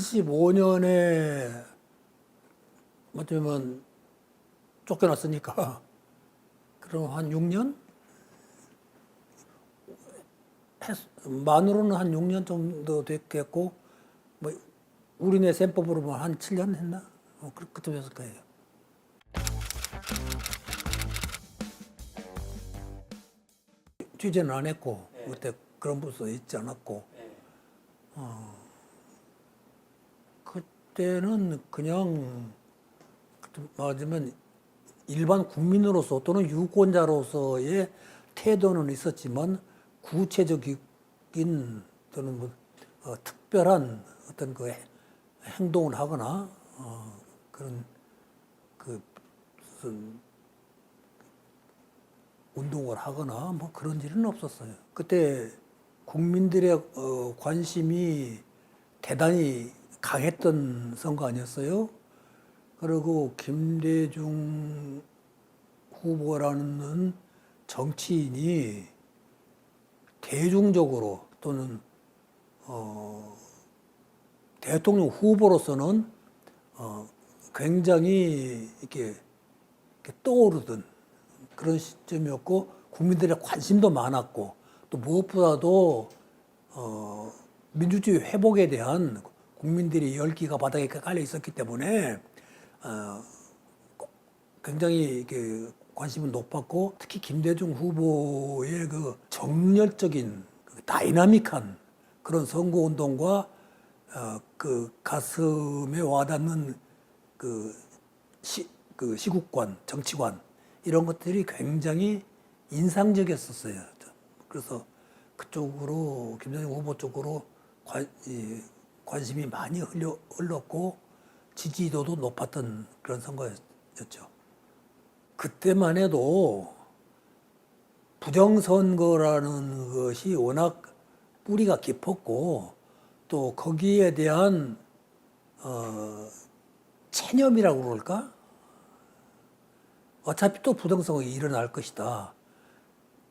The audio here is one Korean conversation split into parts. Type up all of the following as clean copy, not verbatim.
75년에 어쩌면 쫓겨났으니까 그럼 한 6년? 만으로는 한 6년 정도 됐겠고 뭐 우리네 셈법으로 뭐 한 7년 했나? 그쯤 했을 거예요. 취재는 안 했고 그때 그런 부서 있지 않았고 그때는 그냥 말하자면 일반 국민으로서 또는 유권자로서의 태도는 있었지만 구체적인 또는 뭐 특별한 어떤 그 행동을 하거나 그런 그 무슨 운동을 하거나 뭐 그런 일은 없었어요. 그때 국민들의 관심이 대단히 강했던 선거 아니었어요? 그리고 김대중 후보라는 정치인이 대중적으로 또는 대통령 후보로서는 굉장히 이렇게 떠오르던 그런 시점이었고 국민들의 관심도 많았고 또 무엇보다도 민주주의 회복에 대한 국민들의 열기가 바닥에 깔려 있었기 때문에 굉장히 이렇게 관심은 높았고 특히 김대중 후보의 그 정열적인 그 다이나믹한 그런 선거운동과 그 가슴에 와닿는 그 시국관, 정치관 이런 것들이 굉장히 인상적이었었어요. 그래서 그쪽으로 김대중 후보 쪽으로 관심이 많이 흘렀고 지지도도 높았던 그런 선거였죠. 그때만 해도 부정선거라는 것이 워낙 뿌리가 깊었고 또 거기에 대한 체념이라고 그럴까? 어차피 또 부정선거가 일어날 것이다.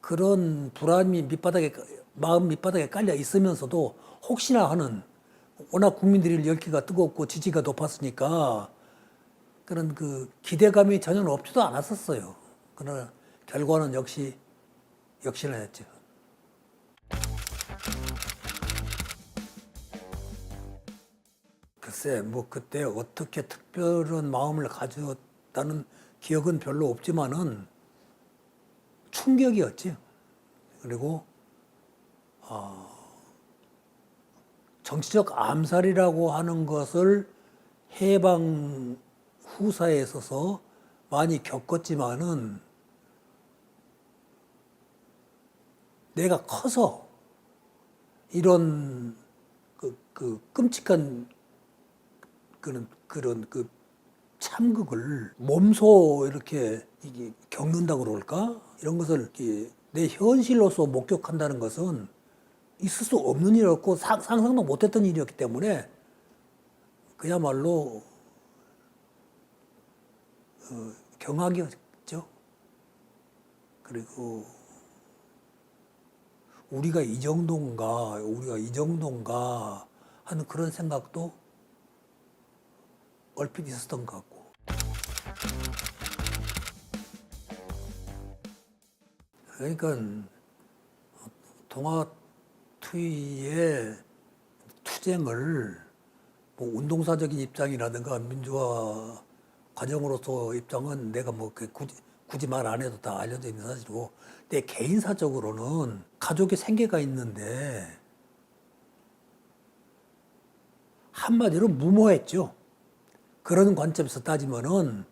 그런 불안이 마음 밑바닥에 깔려 있으면서도 혹시나 하는 워낙 국민들이 열기가 뜨겁고 지지가 높았으니까 그런 그 기대감이 전혀 없지도 않았었어요. 그러나 결과는 역시나였죠. 글쎄, 뭐 그때 어떻게 특별한 마음을 가졌다는 기억은 별로 없지만은 충격이었지. 그리고 정치적 암살이라고 하는 것을 해방 후사에 있어서 많이 겪었지만은 내가 커서 이런 그 끔찍한 그런 그 참극을 몸소 이렇게 겪는다고 그럴까? 이런 것을 내 현실로서 목격한다는 것은 있을 수 없는 일이었고 상상도 못했던 일이었기 때문에 그야말로 경악이었죠. 그리고 우리가 이 정도인가 하는 그런 생각도 얼핏 있었던 것 같고. 그러니까 동아투이의 투쟁을 뭐 운동사적인 입장이라든가 민주화 과정으로서 입장은 내가 뭐 굳이 말 안 해도 다 알려져 있는 사실이고 내 개인사적으로는 가족의 생계가 있는데 한마디로 무모했죠. 그런 관점에서 따지면은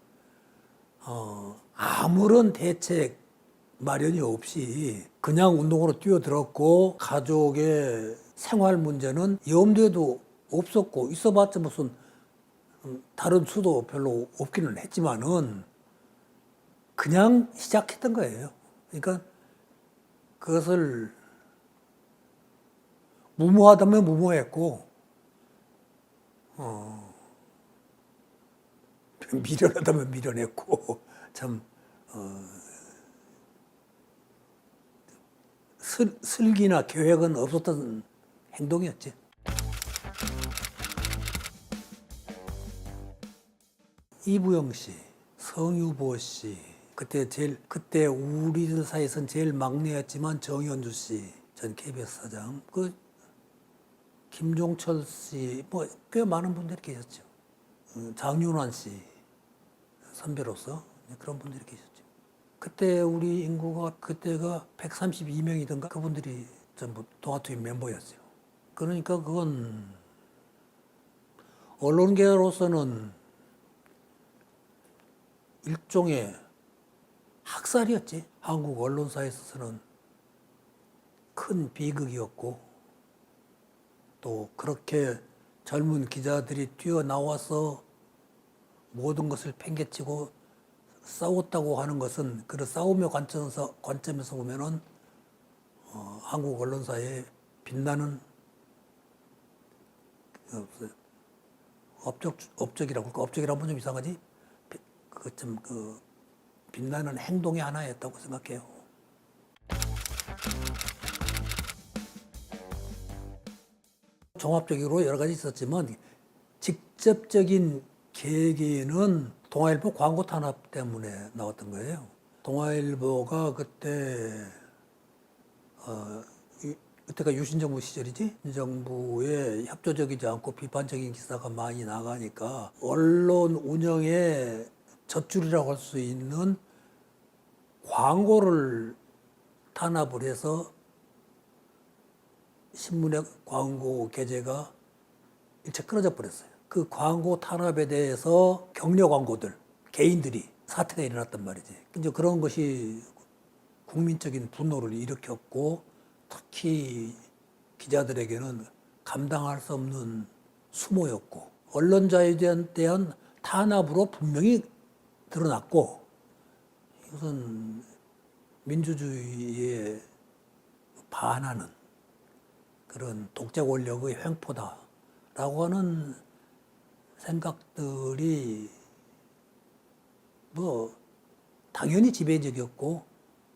아무런 대책 마련이 없이 그냥 운동으로 뛰어들었고 가족의 생활 문제는 염두에도 없었고 있어봤자 무슨 다른 수도 별로 없기는 했지만은 그냥 시작했던 거예요. 그러니까 그것을 무모하다면 무모했고 미련하다면 미련했고 참 슬기나 계획은 없었던 행동이었지. 이부영 씨, 성유보 씨, 그때 우리들 사이에선 제일 막내였지만 정현주 씨, 전 KBS 사장, 김종철 씨, 뭐 꽤 많은 분들이 계셨죠. 장윤환 씨, 선배로서 그런 분들이 계셨죠. 그때 우리 인구가 그때가 132명이던가 그분들이 전부 동아투입 멤버였어요. 그러니까 그건 언론계로서는 일종의 학살이었지. 한국 언론사에 있어서는 큰 비극이었고, 또 그렇게 젊은 기자들이 뛰어나와서 모든 것을 팽개치고 싸웠다고 하는 것은 그 싸움의 관점에서 보면은 한국 언론사의 빛나는 업적이라고 할까? 업적이라면 좀 이상하지? 빛나는 행동의 하나였다고 생각해요. 종합적으로 여러 가지 있었지만 직접적인 계기는 동아일보 광고 탄압 때문에 나왔던 거예요. 동아일보가 그때가 유신 정부 시절이지. 유신 정부에 협조적이지 않고 비판적인 기사가 많이 나가니까 언론 운영의 젖줄이라고 할 수 있는 광고를 탄압을 해서 신문의 광고 게재가 일체 끊어져 버렸어요. 그 광고 탄압에 대해서 격려 광고들, 개인들이 사태가 일어났단 말이지. 이제 그런 것이 국민적인 분노를 일으켰고, 특히 기자들에게는 감당할 수 없는 수모였고, 언론 자유에 대한 탄압으로 분명히 드러났고, 이것은 민주주의에 반하는 그런 독재 권력의 횡포다라고 하는 생각들이 뭐 당연히 지배적이었고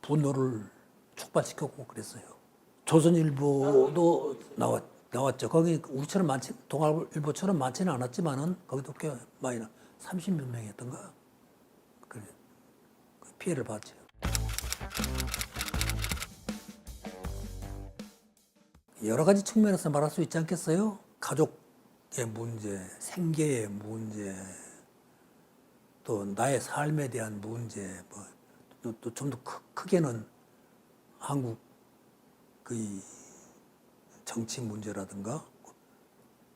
분노를 촉발시켰고 그랬어요. 조선일보도 나왔죠. 거기 우리처럼 동아일보처럼 많지는 않았지만은 거기도 꽤 많이 30몇 명이었던가 그 피해를 봤죠. 여러 가지 측면에서 말할 수 있지 않겠어요? 가족의 문제, 생계의 문제, 또 나의 삶에 대한 문제, 또 좀 더 크게는 한국의 정치 문제라든가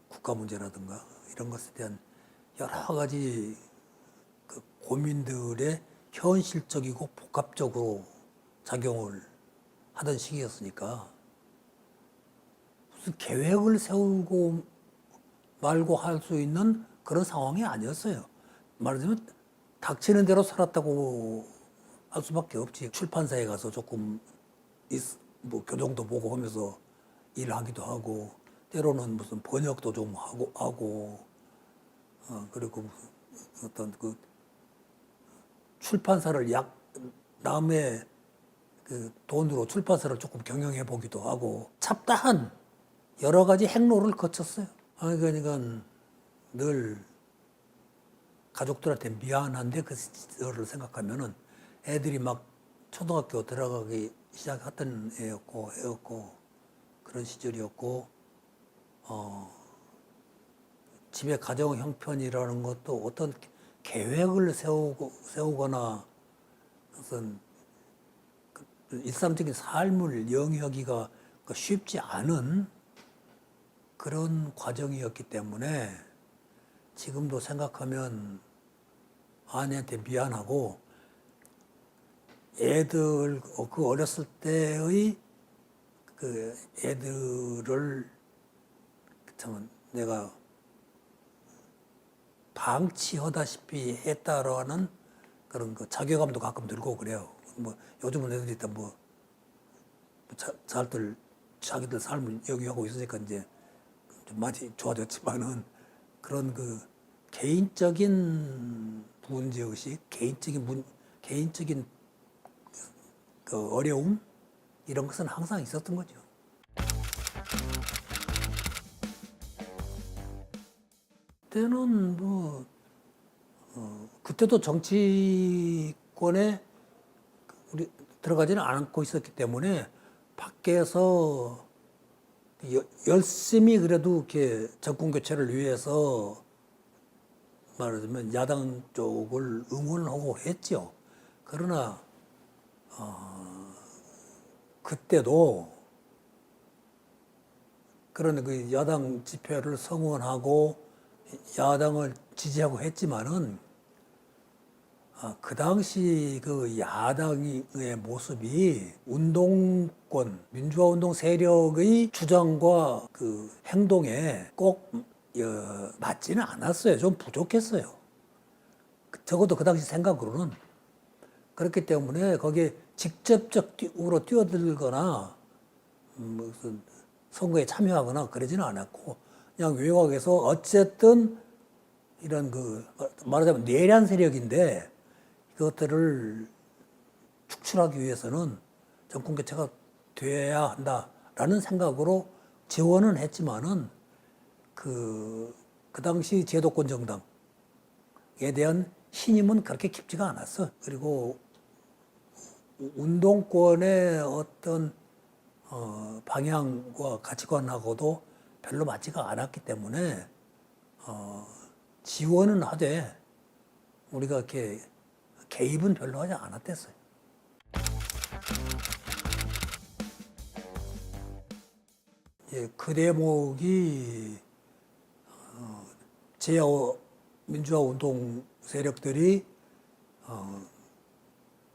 국가 문제라든가 이런 것에 대한 여러 가지 그 고민들의 현실적이고 복합적으로 작용을 하던 시기였으니까 무슨 계획을 세우고 말고 할 수 있는 그런 상황이 아니었어요. 말하자면 닥치는 대로 살았다고 할 수밖에 없지. 출판사에 가서 조금 뭐 교정도 보고 하면서 일하기도 하고, 때로는 무슨 번역도 좀 하고 그리고 무슨 어떤 그 출판사를 남의 그 돈으로 출판사를 조금 경영해 보기도 하고, 잡다한 여러 가지 행로를 거쳤어요. 그러니까 늘 가족들한테 미안한데 그 시절을 생각하면은 애들이 막 초등학교 들어가기 시작했던 애였고 그런 시절이었고, 집의 가정 형편이라는 것도 어떤 계획을 세우거나 무슨 일상적인 삶을 영위하기가 쉽지 않은 그런 과정이었기 때문에 지금도 생각하면 아내한테 미안하고, 애들 그 어렸을 때의 그 애들을 참 내가 방치하다시피 했다라는 그런 그 자괴감도 가끔 들고 그래요. 뭐 요즘은 애들이 다 잘들 자기들 삶을 여기 하고 있으니까 이제 좀 많이 좋아졌지만은 그런 그 개인적인 문제의식, 개인적인 그 어려움 이런 것은 항상 있었던 거죠. 그때는 뭐 그때도 정치권에 우리 들어가지는 않고 있었기 때문에 밖에서 열심히 그래도 이렇게 정권 교체를 위해서 말하자면 야당 쪽을 응원하고 했죠. 그러나 그때도 그런 그 야당 집회를 성원하고 야당을 지지하고 했지만은 그 당시 그 야당의 모습이 운동권, 민주화 운동 세력의 주장과 그 행동에 꼭 맞지는 않았어요. 좀 부족했어요. 적어도 그 당시 생각으로는. 그렇기 때문에 거기에 직접적으로 뛰어들거나 무슨 선거에 참여하거나 그러지는 않았고 그냥 외곽에서 어쨌든 이런 그 말하자면 내란 세력인데 그것들을 축출하기 위해서는 정권 교체가 돼야 한다라는 생각으로 지원은 했지만은 그 당시 제도권 정당에 대한 신임은 그렇게 깊지가 않았어. 그리고 운동권의 어떤 방향과 가치관하고도 별로 맞지가 않았기 때문에 지원은 하되 우리가 이렇게 개입은 별로 하지 않았댔어요. 예, 그 대목이 제야 민주화 운동 세력들이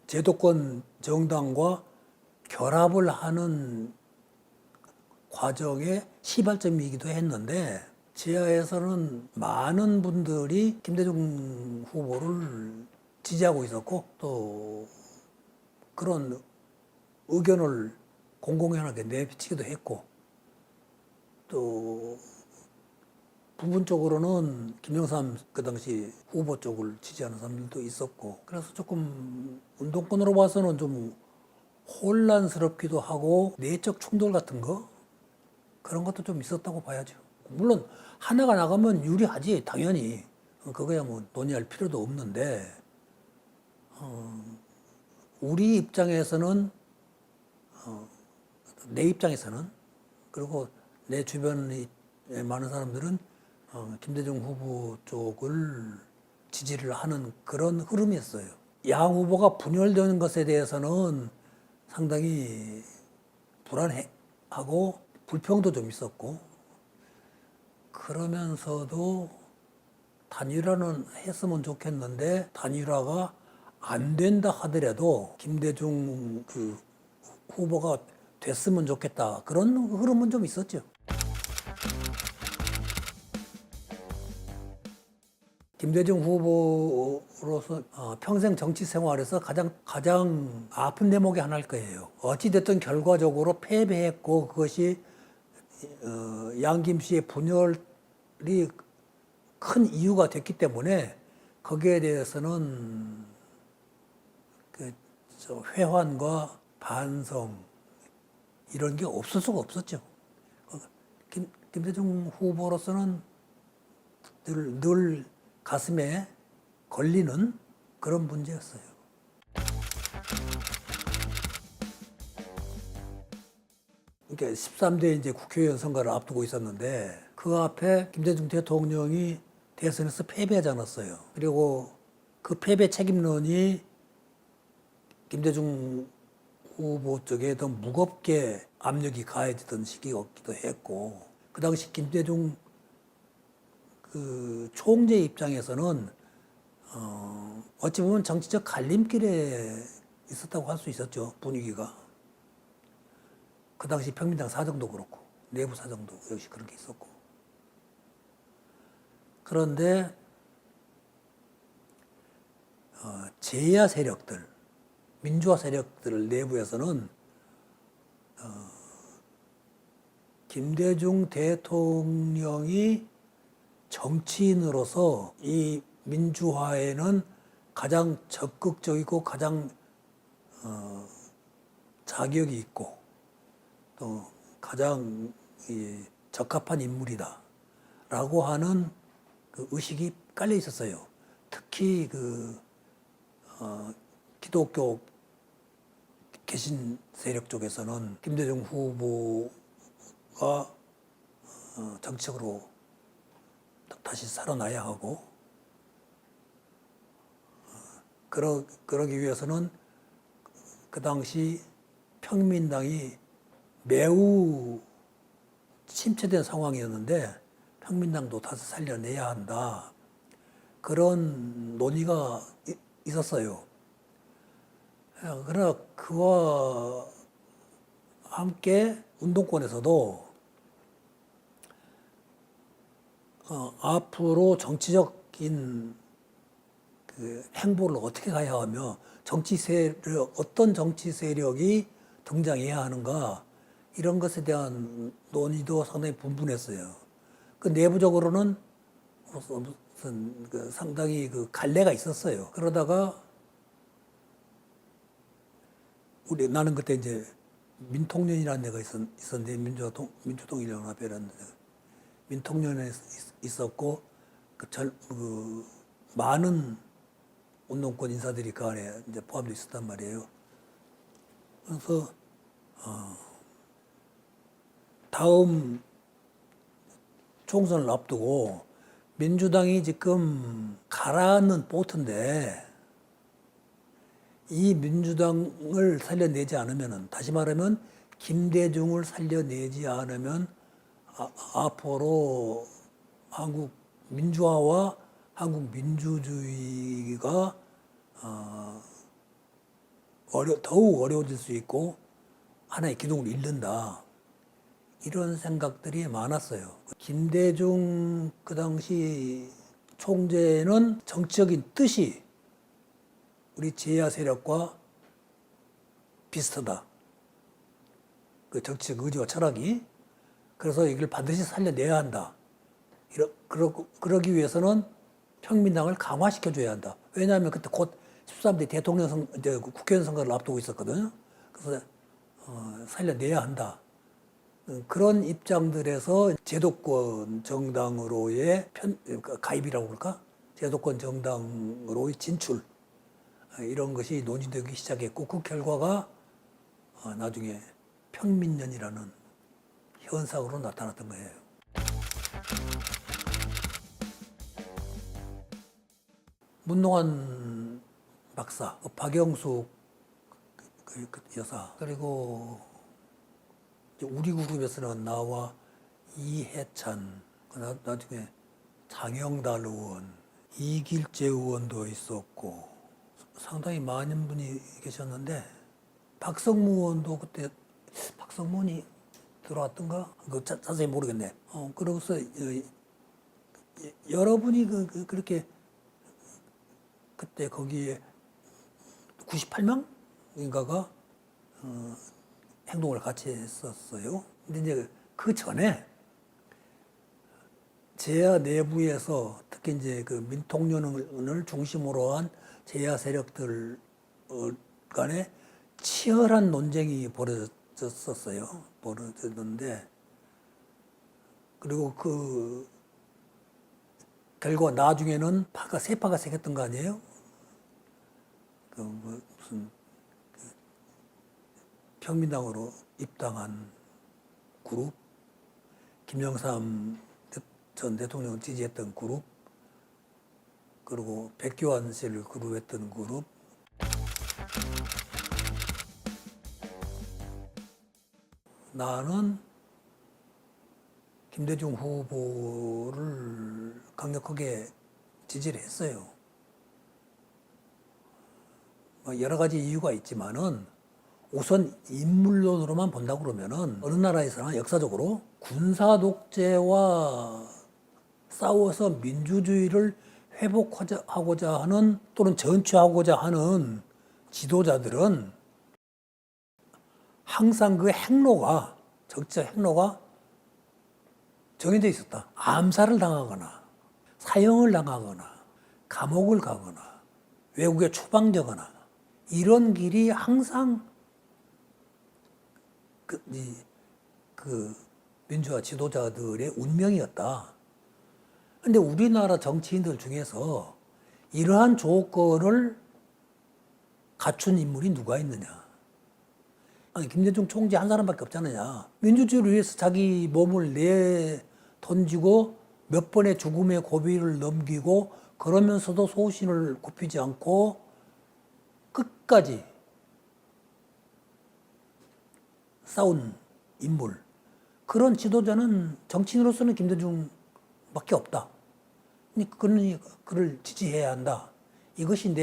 제도권 정당과 결합을 하는 과정의 시발점이기도 했는데 지하에서는 많은 분들이 김대중 후보를 지지하고 있었고 또 그런 의견을 공공연하게 내비치기도 했고 또 부분적으로는 김영삼 그 당시 후보 쪽을 지지하는 사람들도 있었고 그래서 조금 운동권으로 봐서는 좀 혼란스럽기도 하고 내적 충돌 같은 거 그런 것도 좀 있었다고 봐야죠. 물론 하나가 나가면 유리하지 당연히 그거야 뭐 논의할 필요도 없는데 우리 입장에서는 내 입장에서는 그리고 내 주변의 많은 사람들은 김대중 후보 쪽을 지지를 하는 그런 흐름이었어요. 양 후보가 분열되는 것에 대해서는 상당히 불안해하고 불평도 좀 있었고 그러면서도 단일화는 했으면 좋겠는데 단일화가 안 된다 하더라도 김대중 그 후보가 됐으면 좋겠다 그런 흐름은 좀 있었죠. 김대중 후보로서 평생 정치 생활에서 가장 아픈 대목이 하나일 거예요. 어찌됐든 결과적으로 패배했고 그것이 양김 씨의 분열이 큰 이유가 됐기 때문에 거기에 대해서는 그 회환과 반성 이런 게 없을 수가 없었죠. 김대중 후보로서는 늘 가슴에 걸리는 그런 문제였어요. 그러니까 13대 이제 국회의원 선거를 앞두고 있었는데 그 앞에 김대중 대통령이 대선에서 패배하지 않았어요. 그리고 그 패배 책임론이 김대중 후보 쪽에 더 무겁게 압력이 가해지던 시기였기도 했고 그 당시 김대중 그 총재 입장에서는 어찌 보면 정치적 갈림길에 있었다고 할 수 있었죠. 분위기가. 그 당시 평민당 사정도 그렇고 내부 사정도 역시 그런 게 있었고 그런데 제야 세력들 민주화 세력들 내부에서는 김대중 대통령이 정치인으로서 이 민주화에는 가장 적극적이고 가장 자격이 있고 또 가장 적합한 인물이다라고 하는 그 의식이 깔려 있었어요. 특히 특히 기독교 개신 세력 쪽에서는 김대중 후보가 정책으로 다시 살아나야 하고, 그러기 위해서는 그 당시 평민당이 매우 침체된 상황이었는데 평민당도 다시 살려내야 한다. 그런 논의가 있었어요. 그러나 그와 함께 운동권에서도 앞으로 정치적인 행보를 어떻게 가야 하며 어떤 정치 세력이 등장해야 하는가, 이런 것에 대한 논의도 상당히 분분했어요. 그 내부적으로는 무슨 상당히 갈래가 있었어요. 그러다가 나는 그때 이제 민통련이라는 데가 있었는데, 민주통일연합회라는 데, 민통련에 있었고, 많은 운동권 인사들이 그 안에 이제 포함되어 있었단 말이에요. 그래서 다음 총선을 앞두고 민주당이 지금 가라앉는 보트인데, 이 민주당을 살려내지 않으면, 다시 말하면 김대중을 살려내지 않으면 앞으로 한국 민주화와 한국 민주주의가 더욱 어려워질 수 있고 하나의 기둥을 잃는다. 이런 생각들이 많았어요. 김대중 그 당시 총재는 정치적인 뜻이 우리 제야 세력과 비슷하다. 그 정치적 의지와 철학이. 그래서 이걸 반드시 살려내야 한다. 그러기 위해서는 평민당을 강화시켜줘야 한다. 왜냐하면 그때 곧 13대 국회의원 선거를 앞두고 있었거든요. 그래서 살려내야 한다. 그런 입장들에서 제도권 정당으로의 가입이라고 그럴까? 제도권 정당으로의 진출, 이런 것이 논의되기 시작했고, 그 결과가 나중에 평민련이라는 현상으로 나타났던 거예요. 문동환 박사, 박영숙 그 여사, 그리고 우리 그룹에서는 나와 이해찬, 나중에 장영달 의원, 이길재 의원도 있었고 상당히 많은 분이 계셨는데, 박성무 의원도 그때 박성무원이 들어왔던가? 자세히 모르겠네. 그러고서 여러분이 그렇게 그때 거기에 98명인가가 행동을 같이 했었어요. 근데 이제 그 전에 제야 내부에서 특히 이제 민통련을 중심으로 한 제야 세력들 간에 치열한 논쟁이 벌어졌는데, 그리고 결과 나중에는 세파가 생겼던 거 아니에요? 평민당으로 입당한 그룹, 김영삼 전 대통령을 지지했던 그룹, 그리고 백교환 씨를 그룹했던 그룹. 나는 김대중 후보를 강력하게 지지를 했어요. 여러 가지 이유가 있지만은, 우선 인물론으로만 본다고 그러면은 어느 나라에서나 역사적으로 군사 독재와 싸워서 민주주의를 회복하고자 하는, 또는 전취하고자 하는 지도자들은 항상 정치적 행로가 정해져 있었다. 암살을 당하거나, 사형을 당하거나, 감옥을 가거나, 외국에 추방되거나, 이런 길이 항상 민주화 지도자들의 운명이었다. 근데 우리나라 정치인들 중에서 이러한 조건을 갖춘 인물이 누가 있느냐. 아니, 김대중 총재 한 사람밖에 없잖느냐. 민주주의를 위해서 자기 몸을 던지고 몇 번의 죽음의 고비를 넘기고 그러면서도 소신을 굽히지 않고 끝까지 싸운 인물. 그런 지도자는 정치인으로서는 김대중밖에 없다. 그러니 그를 지지해야 한다. 이것이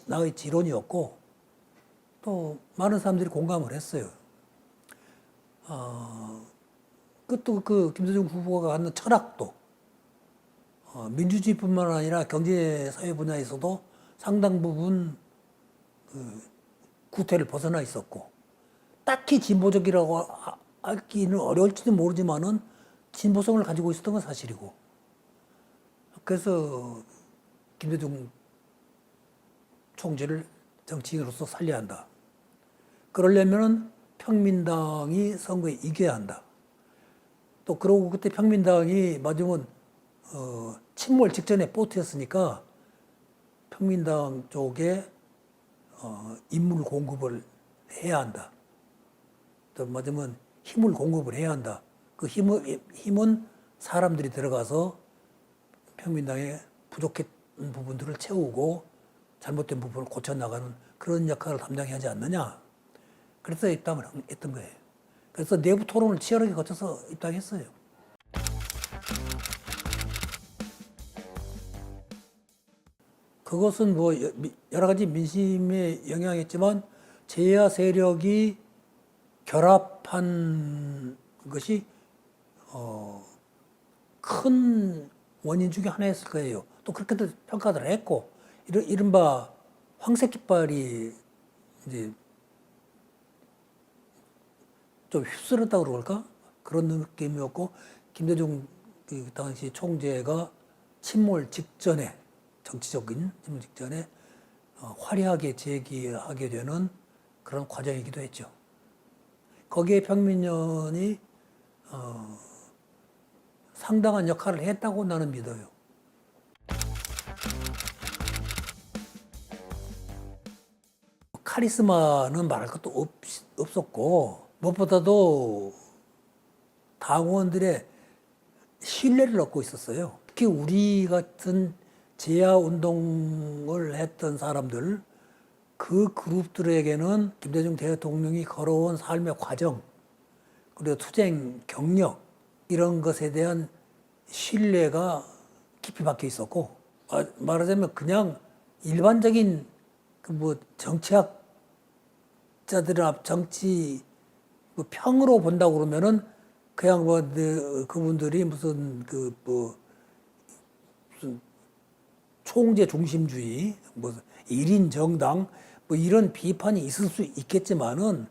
나의 지론이었고 또 많은 사람들이 공감을 했어요. 또 그 김대중 후보가 갖는 철학도 민주주의뿐만 아니라 경제 사회 분야에서도 상당 부분 구태를 벗어나 있었고 딱히 진보적이라고 하기는 어려울지도 모르지만은 진보성을 가지고 있었던 건 사실이고 그래서 김대중 총재를 정치인으로서 살려야 한다. 그러려면은 평민당이 선거에 이겨야 한다. 또 그러고 그때 평민당이 마지막은 침몰 직전에 보트였으니까 평민당 쪽에 인물 공급을 해야 한다. 또 마지막은 힘을 공급을 해야 한다. 그 힘은 사람들이 들어가서 평민당의 부족했던 부분들을 채우고 잘못된 부분을 고쳐나가는 그런 역할을 담당해야 하지 않느냐. 그래서 입당을 했던 거예요. 그래서 내부 토론을 치열하게 거쳐서 입당했어요. 그것은 뭐 여러 가지 민심에 영향했지만 제야 세력이 결합한 것이 큰 원인 중에 하나였을 거예요. 또 그렇게도 평가를 했고 이른바 황색 깃발이 이제 좀 휩쓸었다고 그럴까? 그런 느낌이었고 김대중 그 당시 총재가 침몰 직전에 정치적인 침몰 직전에 화려하게 재기하게 되는 그런 과정이기도 했죠. 거기에 평민연이 상당한 역할을 했다고 나는 믿어요. 카리스마는 말할 것도 없었고 무엇보다도 당원들의 신뢰를 얻고 있었어요. 특히 우리 같은 제야운동을 했던 사람들, 그 그룹들에게는 김대중 대통령이 걸어온 삶의 과정, 그리고 투쟁 경력, 이런 것에 대한 신뢰가 깊이 박혀 있었고, 말하자면 그냥 일반적인 뭐 정치학자들이나 정치 평으로 본다고 그러면은 그냥 뭐 그분들이 무슨 무슨 총재 중심주의, 뭐 1인 정당 뭐 이런 비판이 있을 수 있겠지만은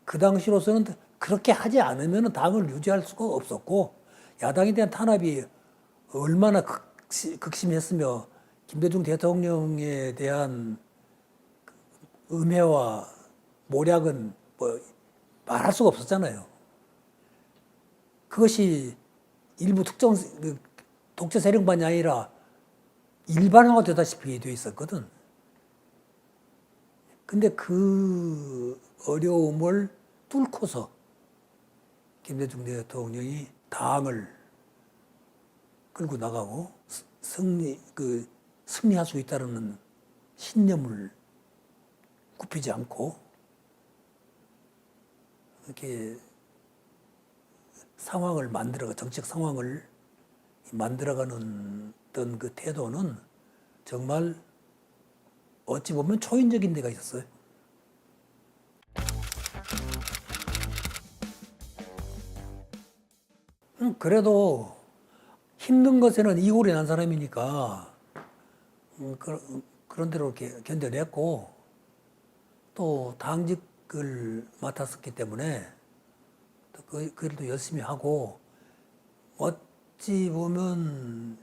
그 당시로서는 그렇게 하지 않으면 당을 유지할 수가 없었고 야당에 대한 탄압이 얼마나 극심했으며 김대중 대통령에 대한 음해와 모략은 뭐 말할 수가 없었잖아요. 그것이 일부 특정 독재 세력만이 아니라 일반화가 되다시피 되어 있었거든. 근데 그 어려움을 뚫고서 김대중 대통령이 당을 끌고 나가고 승리할 수 있다는 신념을 굽히지 않고 이렇게 정책 상황을 만들어가는 어떤 그 태도는 정말 어찌 보면 초인적인 데가 있었어요. 그래도 힘든 것에는 이골이 난 사람이니까 그런 대로 이렇게 견뎌냈고 또 당직을 맡았었기 때문에 또 그 일도 열심히 하고 어찌 보면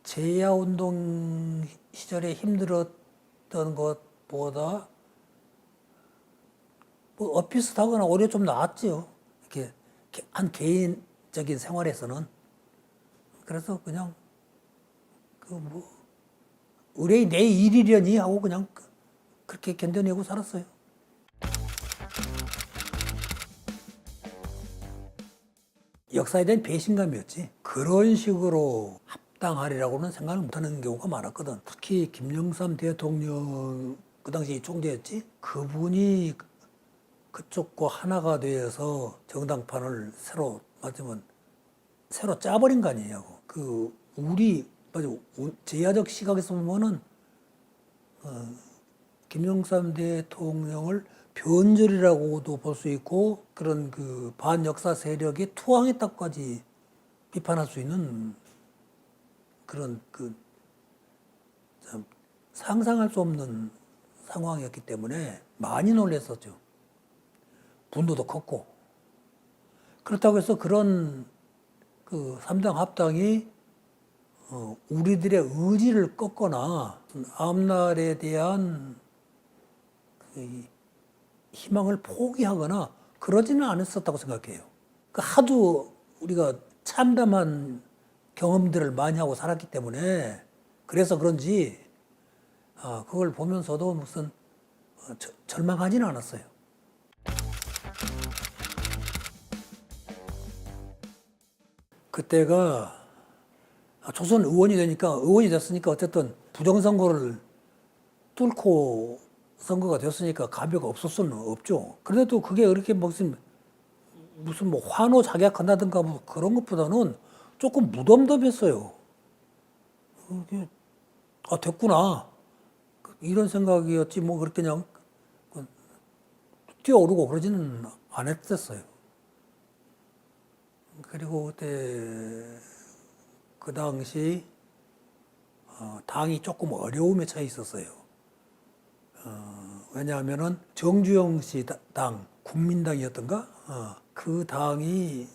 제야운동 시절에 힘들었던 것보다 뭐 엇비슷하거나 오히려 좀 나았죠. 이렇게 한 개인적인 생활에서는. 그래서 그냥 의뢰이 내 일이려니 하고 그냥 그렇게 견뎌내고 살았어요. 역사에 대한 배신감이었지. 그런 식으로 합당하리라고는 생각을 못하는 경우가 많았거든. 특히 김영삼 대통령 그 당시 총재였지. 그분이 그쪽과 하나가 되어서 정당판을 새로 맞으면 새로 짜버린 거 아니냐고. 우리 맞아 제야적 시각에서 보면은 김영삼 대통령을 변절이라고도 볼 수 있고 그런 그 반역사 세력에 투항했다까지 비판할 수 있는 그런 참 상상할 수 없는 상황이었기 때문에 많이 놀랐었죠. 분노도 컸고. 그렇다고 해서 그런 그 3당 합당이 우리들의 의지를 꺾거나 앞날에 대한 그 희망을 포기하거나 그러지는 않았었다고 생각해요. 하도 우리가 참담한 경험들을 많이 하고 살았기 때문에 그래서 그런지 그걸 보면서도 무슨 절망하지는 않았어요. 그때가 조선 의원이 됐으니까 어쨌든 부정선거를 뚫고 선거가 됐으니까 가벼가 없을 수는 없죠. 그래도 그게 그렇게 무슨 뭐 환호작약한다든가 뭐 그런 것보다는 조금 무덤덤했어요. 됐구나. 이런 생각이었지 뭐 그렇게 그냥 뛰어오르고 그러지는 않았었어요. 그리고 그때 그 당시 당이 조금 어려움에 처해 있었어요. 왜냐하면은 정주영 씨 당, 국민당이었던가? 그 당이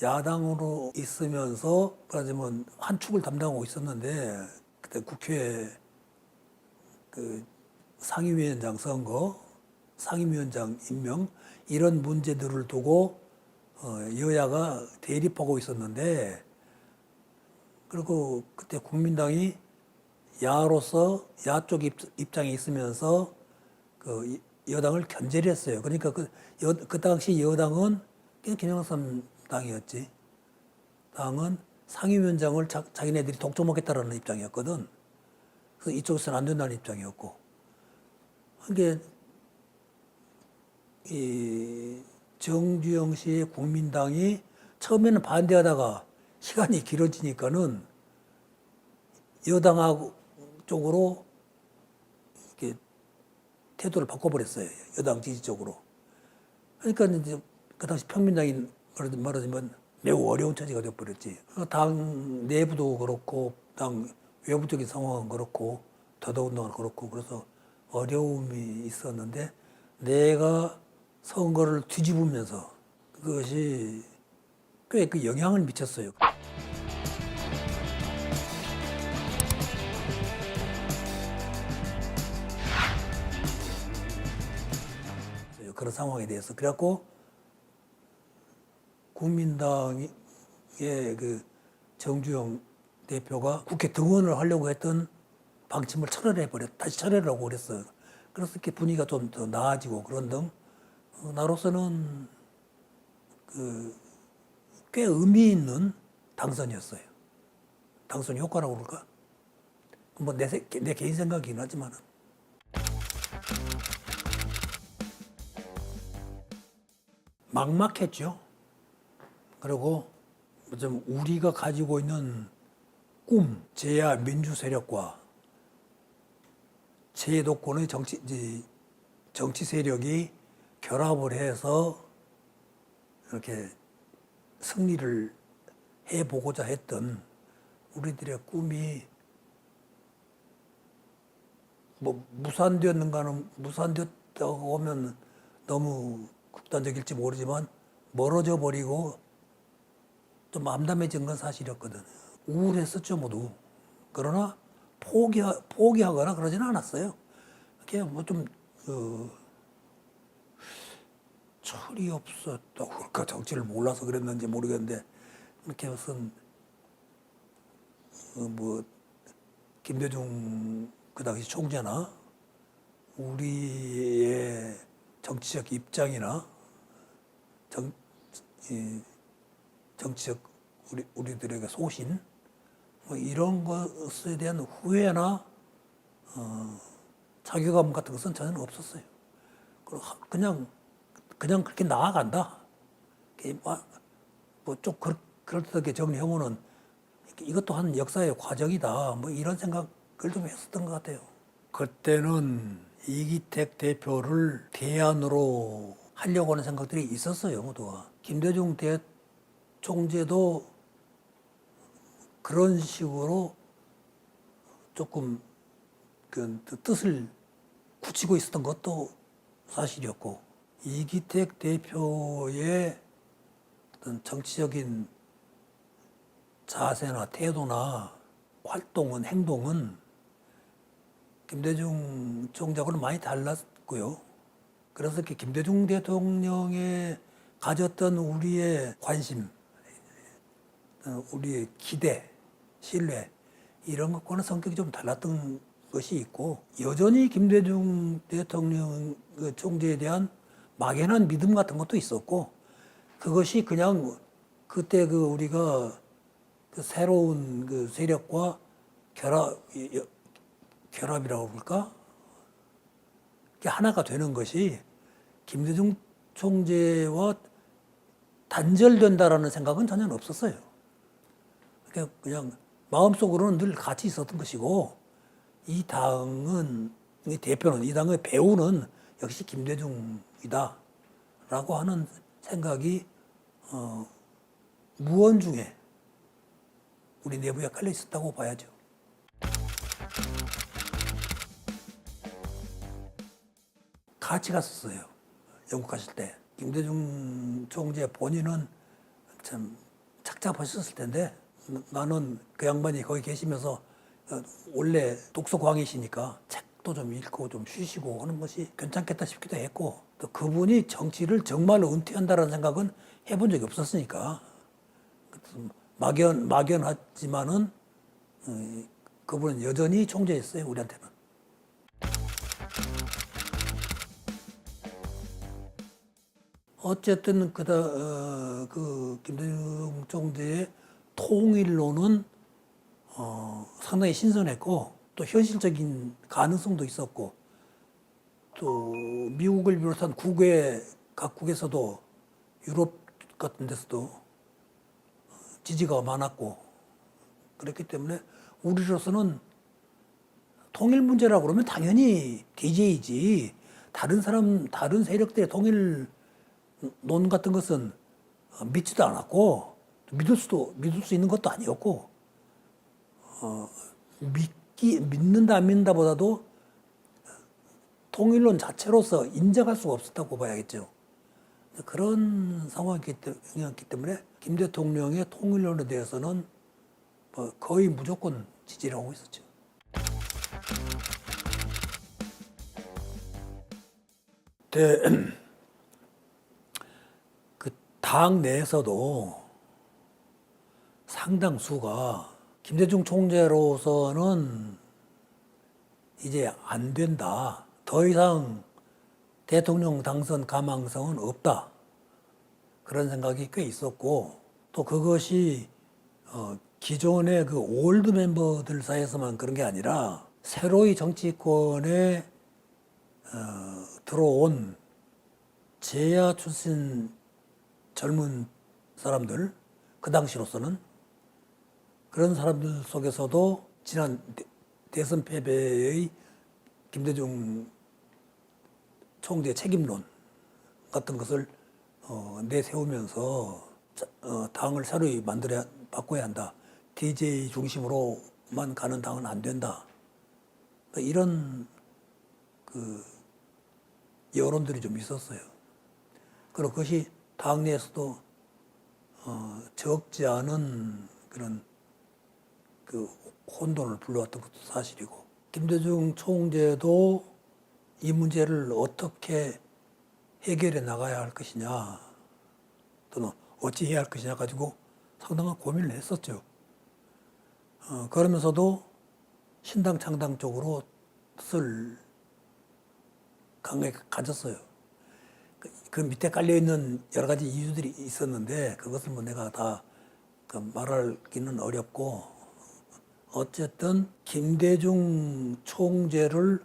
야당으로 있으면서 말하자면 한 축을 담당하고 있었는데 그때 국회 그 상임위원장 선거, 상임위원장 임명 이런 문제들을 두고 여야가 대립하고 있었는데 그리고 그때 국민당이 야로서 야 쪽 입장에 있으면서 그 여당을 견제를 했어요. 그러니까 그 당시 여당은 김영삼 당이었지. 당은 상임위원장을 자기네들이 독점하겠다라는 입장이었거든. 그래서 이쪽에서는 안 된다는 입장이었고. 그게 이 정주영 씨의 국민당이 처음에는 반대하다가 시간이 길어지니까는 여당하고 쪽으로 이렇게 태도를 바꿔버렸어요. 여당 지지 쪽으로. 그러니까 이제 그 당시 평민당이 말하자면 매우 어려운 처지가 되어버렸지. 당 내부도 그렇고 당 외부적인 상황은 그렇고 더더군다나 그렇고 그래서 어려움이 있었는데 내가 선거를 뒤집으면서 그것이 꽤 그 영향을 미쳤어요. 그런 상황에 대해서. 그래갖고 국민당의 그 정주영 대표가 국회 등원을 하려고 했던 방침을 다시 철회하려고 그랬어요. 그래서 이렇게 분위기가 좀 더 나아지고 그런 등 나로서는 꽤 의미 있는 당선이었어요. 당선 효과라고 그럴까? 뭐 내 개인 생각이긴 하지만은. 막막했죠. 그리고 좀 우리가 가지고 있는 제야 민주 세력과 제도권의 정치 세력이 결합을 해서 이렇게 승리를 해보고자 했던 우리들의 꿈이 뭐 무산되었다고 하면 너무 극단적일지 모르지만 멀어져 버리고 좀 암담해진 건 사실이었거든. 우울했었죠 모두. 그러나 포기하거나 그러지는 않았어요. 이렇게 뭐좀 철이 없었다고 그럴까 정치를 몰라서 그랬는지 모르겠는데 이렇게 무슨 뭐 김대중 그 당시 총재나 우리의 정치적 입장이나 이 정치적 우리들에게 소신 뭐 이런 것에 대한 후회나 자괴감 같은 것은 전혀 없었어요. 그냥 그렇게 나아간다. 뭐좀 그렇게 정리하면은 이것도 한 역사의 과정이다. 뭐 이런 생각을 좀 했었던 것 같아요. 그때는 이기택 대표를 대안으로 하려고 하는 생각들이 있었어요, 모두가. 김대중 총재도 그런 식으로 조금 그 뜻을 굳히고 있었던 것도 사실이었고, 이기택 대표의 어떤 정치적인 자세나 태도나 활동은, 행동은 김대중 총재하고는 많이 달랐고요. 그래서 이렇게 김대중 대통령에 가졌던 우리의 관심, 우리의 기대, 신뢰 이런 것과는 성격이 좀 달랐던 것이 있고, 여전히 김대중 대통령 총재에 대한 막연한 믿음 같은 것도 있었고, 그것이 그냥 그때 우리가 새로운 세력과 결합이라고 그럴까? 그게 하나가 되는 것이 김대중 총재와 단절된다라는 생각은 전혀 없었어요. 그냥 마음속으로는 늘 같이 있었던 것이고, 이 당은, 이 대표는, 이 당의 배우는 역시 김대중이다 라고 하는 생각이 무언중에 우리 내부에 깔려 있었다고 봐야죠. 같이 갔었어요. 영국 가실 때. 김대중 총재 본인은 참 착잡하셨을 텐데, 나는 그 양반이 거기 계시면서 원래 독서광이시니까 책도 좀 읽고 좀 쉬시고 하는 것이 괜찮겠다 싶기도 했고, 또 그분이 정치를 정말로 은퇴한다는 생각은 해본 적이 없었으니까 막연하지만은 그분은 여전히 총재였어요, 우리한테는. 어쨌든 그 김대중 총재의 통일론은 상당히 신선했고, 또 현실적인 가능성도 있었고, 또 미국을 비롯한 각국에서도 유럽 같은 데서도 지지가 많았고, 그렇기 때문에 우리로서는 통일 문제라고 그러면 당연히 DJ이지, 다른 세력들의 통일론 같은 것은 믿지도 않았고, 믿을 수 있는 것도 아니었고, 믿는다 안 믿는다 보다도 통일론 자체로서 인정할 수가 없었다고 봐야겠죠. 그런 상황이었기 때문에 김 대통령의 통일론에 대해서는 거의 무조건 지지를 하고 있었죠. 그 당 내에서도 상당수가 김대중 총재로서는 이제 안 된다. 더 이상 대통령 당선 가망성은 없다. 그런 생각이 꽤 있었고, 또 그것이 기존의 그 올드 멤버들 사이에서만 그런 게 아니라 새로이 정치권에 들어온 재야 출신 젊은 사람들, 그 당시로서는 그런 사람들 속에서도 지난 대선 패배의 김대중 총재 책임론 같은 것을 내세우면서 당을 새로이 바꿔야 한다. DJ 중심으로만 가는 당은 안 된다. 이런 여론들이 좀 있었어요. 그리고 그것이 당 내에서도 적지 않은 그런 혼돈을 불러왔던 것도 사실이고, 김대중 총재도 이 문제를 어떻게 해결해 나가야 할 것이냐, 또는 어찌 해야 할 것이냐 가지고 상당한 고민을 했었죠. 그러면서도 신당 창당 쪽으로 뜻을 강하게 가졌어요. 그 밑에 깔려 있는 여러 가지 이유들이 있었는데 그것을 뭐 내가 다 말하기는 어렵고, 어쨌든 김대중 총재를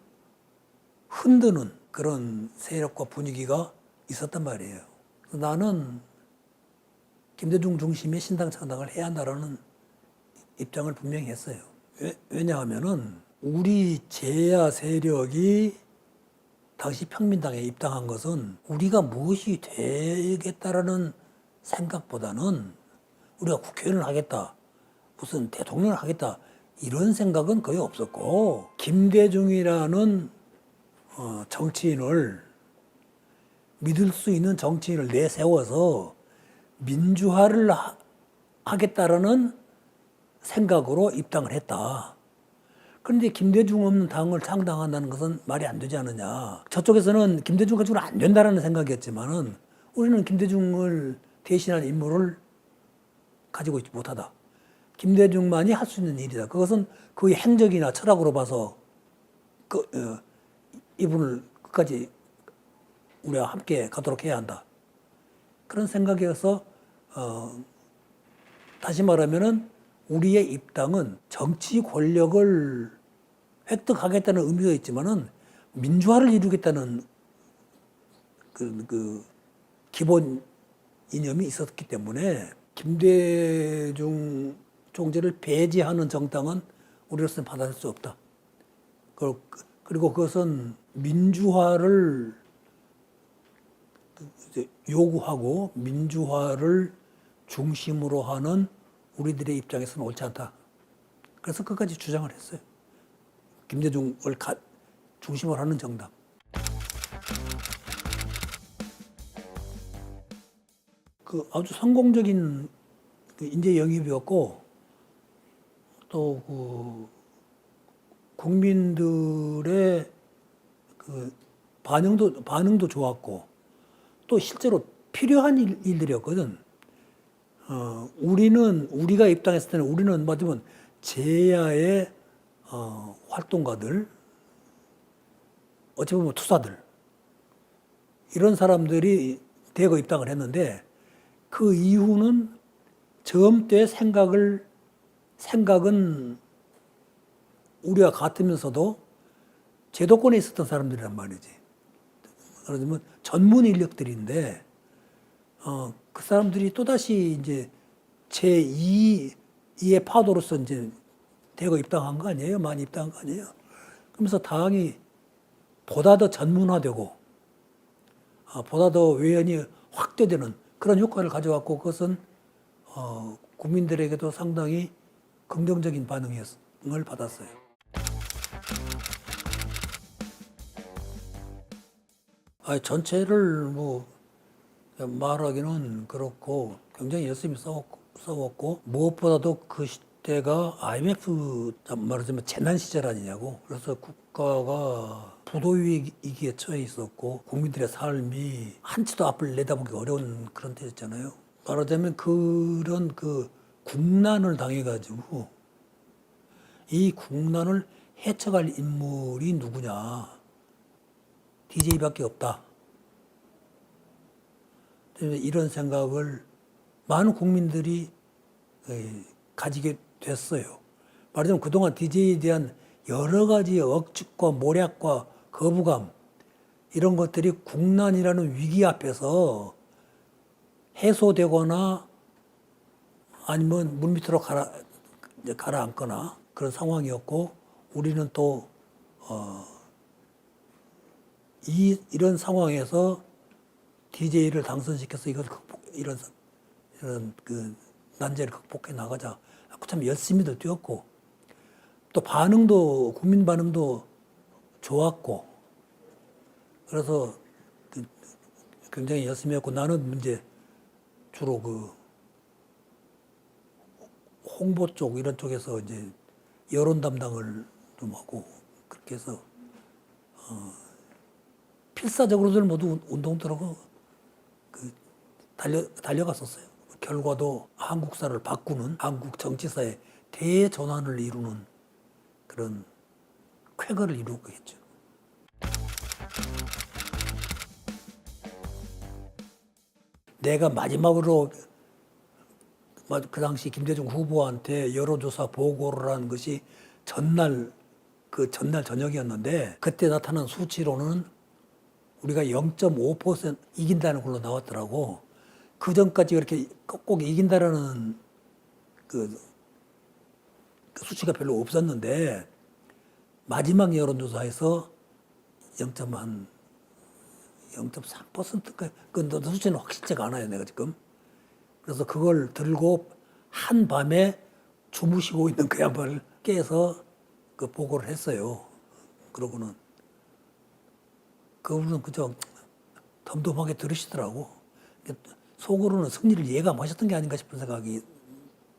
흔드는 그런 세력과 분위기가 있었단 말이에요. 나는 김대중 중심의 신당 창당을 해야 한다라는 입장을 분명히 했어요. 왜냐하면은 우리 제야 세력이 당시 평민당에 입당한 것은 우리가 무엇이 되겠다라는 생각보다는 우리가 국회의원을 하겠다, 무슨 대통령을 하겠다, 이런 생각은 거의 없었고, 김대중이라는 정치인을, 믿을 수 있는 정치인을 내세워서 민주화를 하겠다라는 생각으로 입당을 했다. 그런데 김대중 없는 당을 창당한다는 것은 말이 안 되지 않느냐. 저쪽에서는 김대중 가지고는 안 된다라는 생각이었지만은 우리는 김대중을 대신할 인물을 가지고 있지 못하다. 김대중만이 할 수 있는 일이다. 그것은 그의 행적이나 철학으로 봐서 이분을 끝까지 우리가 함께 가도록 해야 한다. 그런 생각이어서 다시 말하면은 우리의 입당은 정치 권력을 획득하겠다는 의미가 있지만은 민주화를 이루겠다는 그 기본 이념이 있었기 때문에 김대중 총재를 배제하는 정당은 우리로서는 받아들일 수 없다. 그리고 그것은 민주화를 요구하고 민주화를 중심으로 하는 우리들의 입장에서는 옳지 않다. 그래서 끝까지 주장을 했어요. 김대중을 중심으로 하는 정당. 아주 성공적인 인재 영입이었고, 또 국민들의 반응도 좋았고, 또 실제로 필요한 일들이었거든. 우리가 입당했을 때는 우리는 맞으면 제야의 활동가들, 어찌 보면 투사들, 이런 사람들이 대거 입당을 했는데, 그 이후는 저음때 생각은 우리와 같으면서도 제도권에 있었던 사람들이란 말이지. 그러면 전문 인력들인데, 그 사람들이 또다시 이제 제2의 파도로서 이제 대거 입당한 거 아니에요? 많이 입당한 거 아니에요? 그러면서 당이 보다 더 전문화되고, 보다 더 외연이 확대되는 그런 효과를 가져왔고, 그것은 국민들에게도 상당히 긍정적인 반응을 받았어요. 전체를 말하기는 그렇고 굉장히 열심히 싸웠고 무엇보다도 그 시대가 IMF 말하자면 재난 시절 아니냐고. 그래서 국가가 부도 위기에 처해 있었고 국민들의 삶이 한치도 앞을 내다보기 어려운 그런 때였잖아요. 말하자면 그런 국난을 당해가지고 이 국난을 헤쳐갈 인물이 누구냐? DJ밖에 없다. 이런 생각을 많은 국민들이 가지게 됐어요. 말하자면 그동안 DJ에 대한 여러 가지 억측과 모략과 거부감, 이런 것들이 국난이라는 위기 앞에서 해소되거나 아니면 물밑으로 가라앉거나 그런 상황이었고, 우리는 또 이런 상황에서 DJ를 당선시켜서 이런 난제를 극복해 나가자. 참 열심히도 뛰었고, 또 국민 반응도 좋았고, 그래서 굉장히 열심히 했고, 나는 이제 주로 홍보 쪽 이런 쪽에서 이제 여론 담당을 좀 하고, 그렇게 해서 필사적으로들 모두 운동들하고 달려갔었어요. 결과도 한국사를 바꾸는, 한국 정치사의 대전환을 이루는 그런 쾌거를 이루겠죠. 내가 마지막으로 그 당시 김대중 후보한테 여론조사 보고를 한 것이 전날 저녁이었는데 그때 나타난 수치로는 우리가 0.5% 이긴다는 걸로 나왔더라고. 그 전까지 그렇게 꼭 이긴다라는 그 수치가 별로 없었는데 마지막 여론조사에서 0.3%인가 그 수치는 확실치가 않아요, 내가 지금. 그래서 그걸 들고 한밤에 주무시고 있는 그 양반을 깨서 그 보고를 했어요. 그러고는 그분은 그저 덤덤하게 들으시더라고. 속으로는 승리를 예감하셨던 게 아닌가 싶은 생각이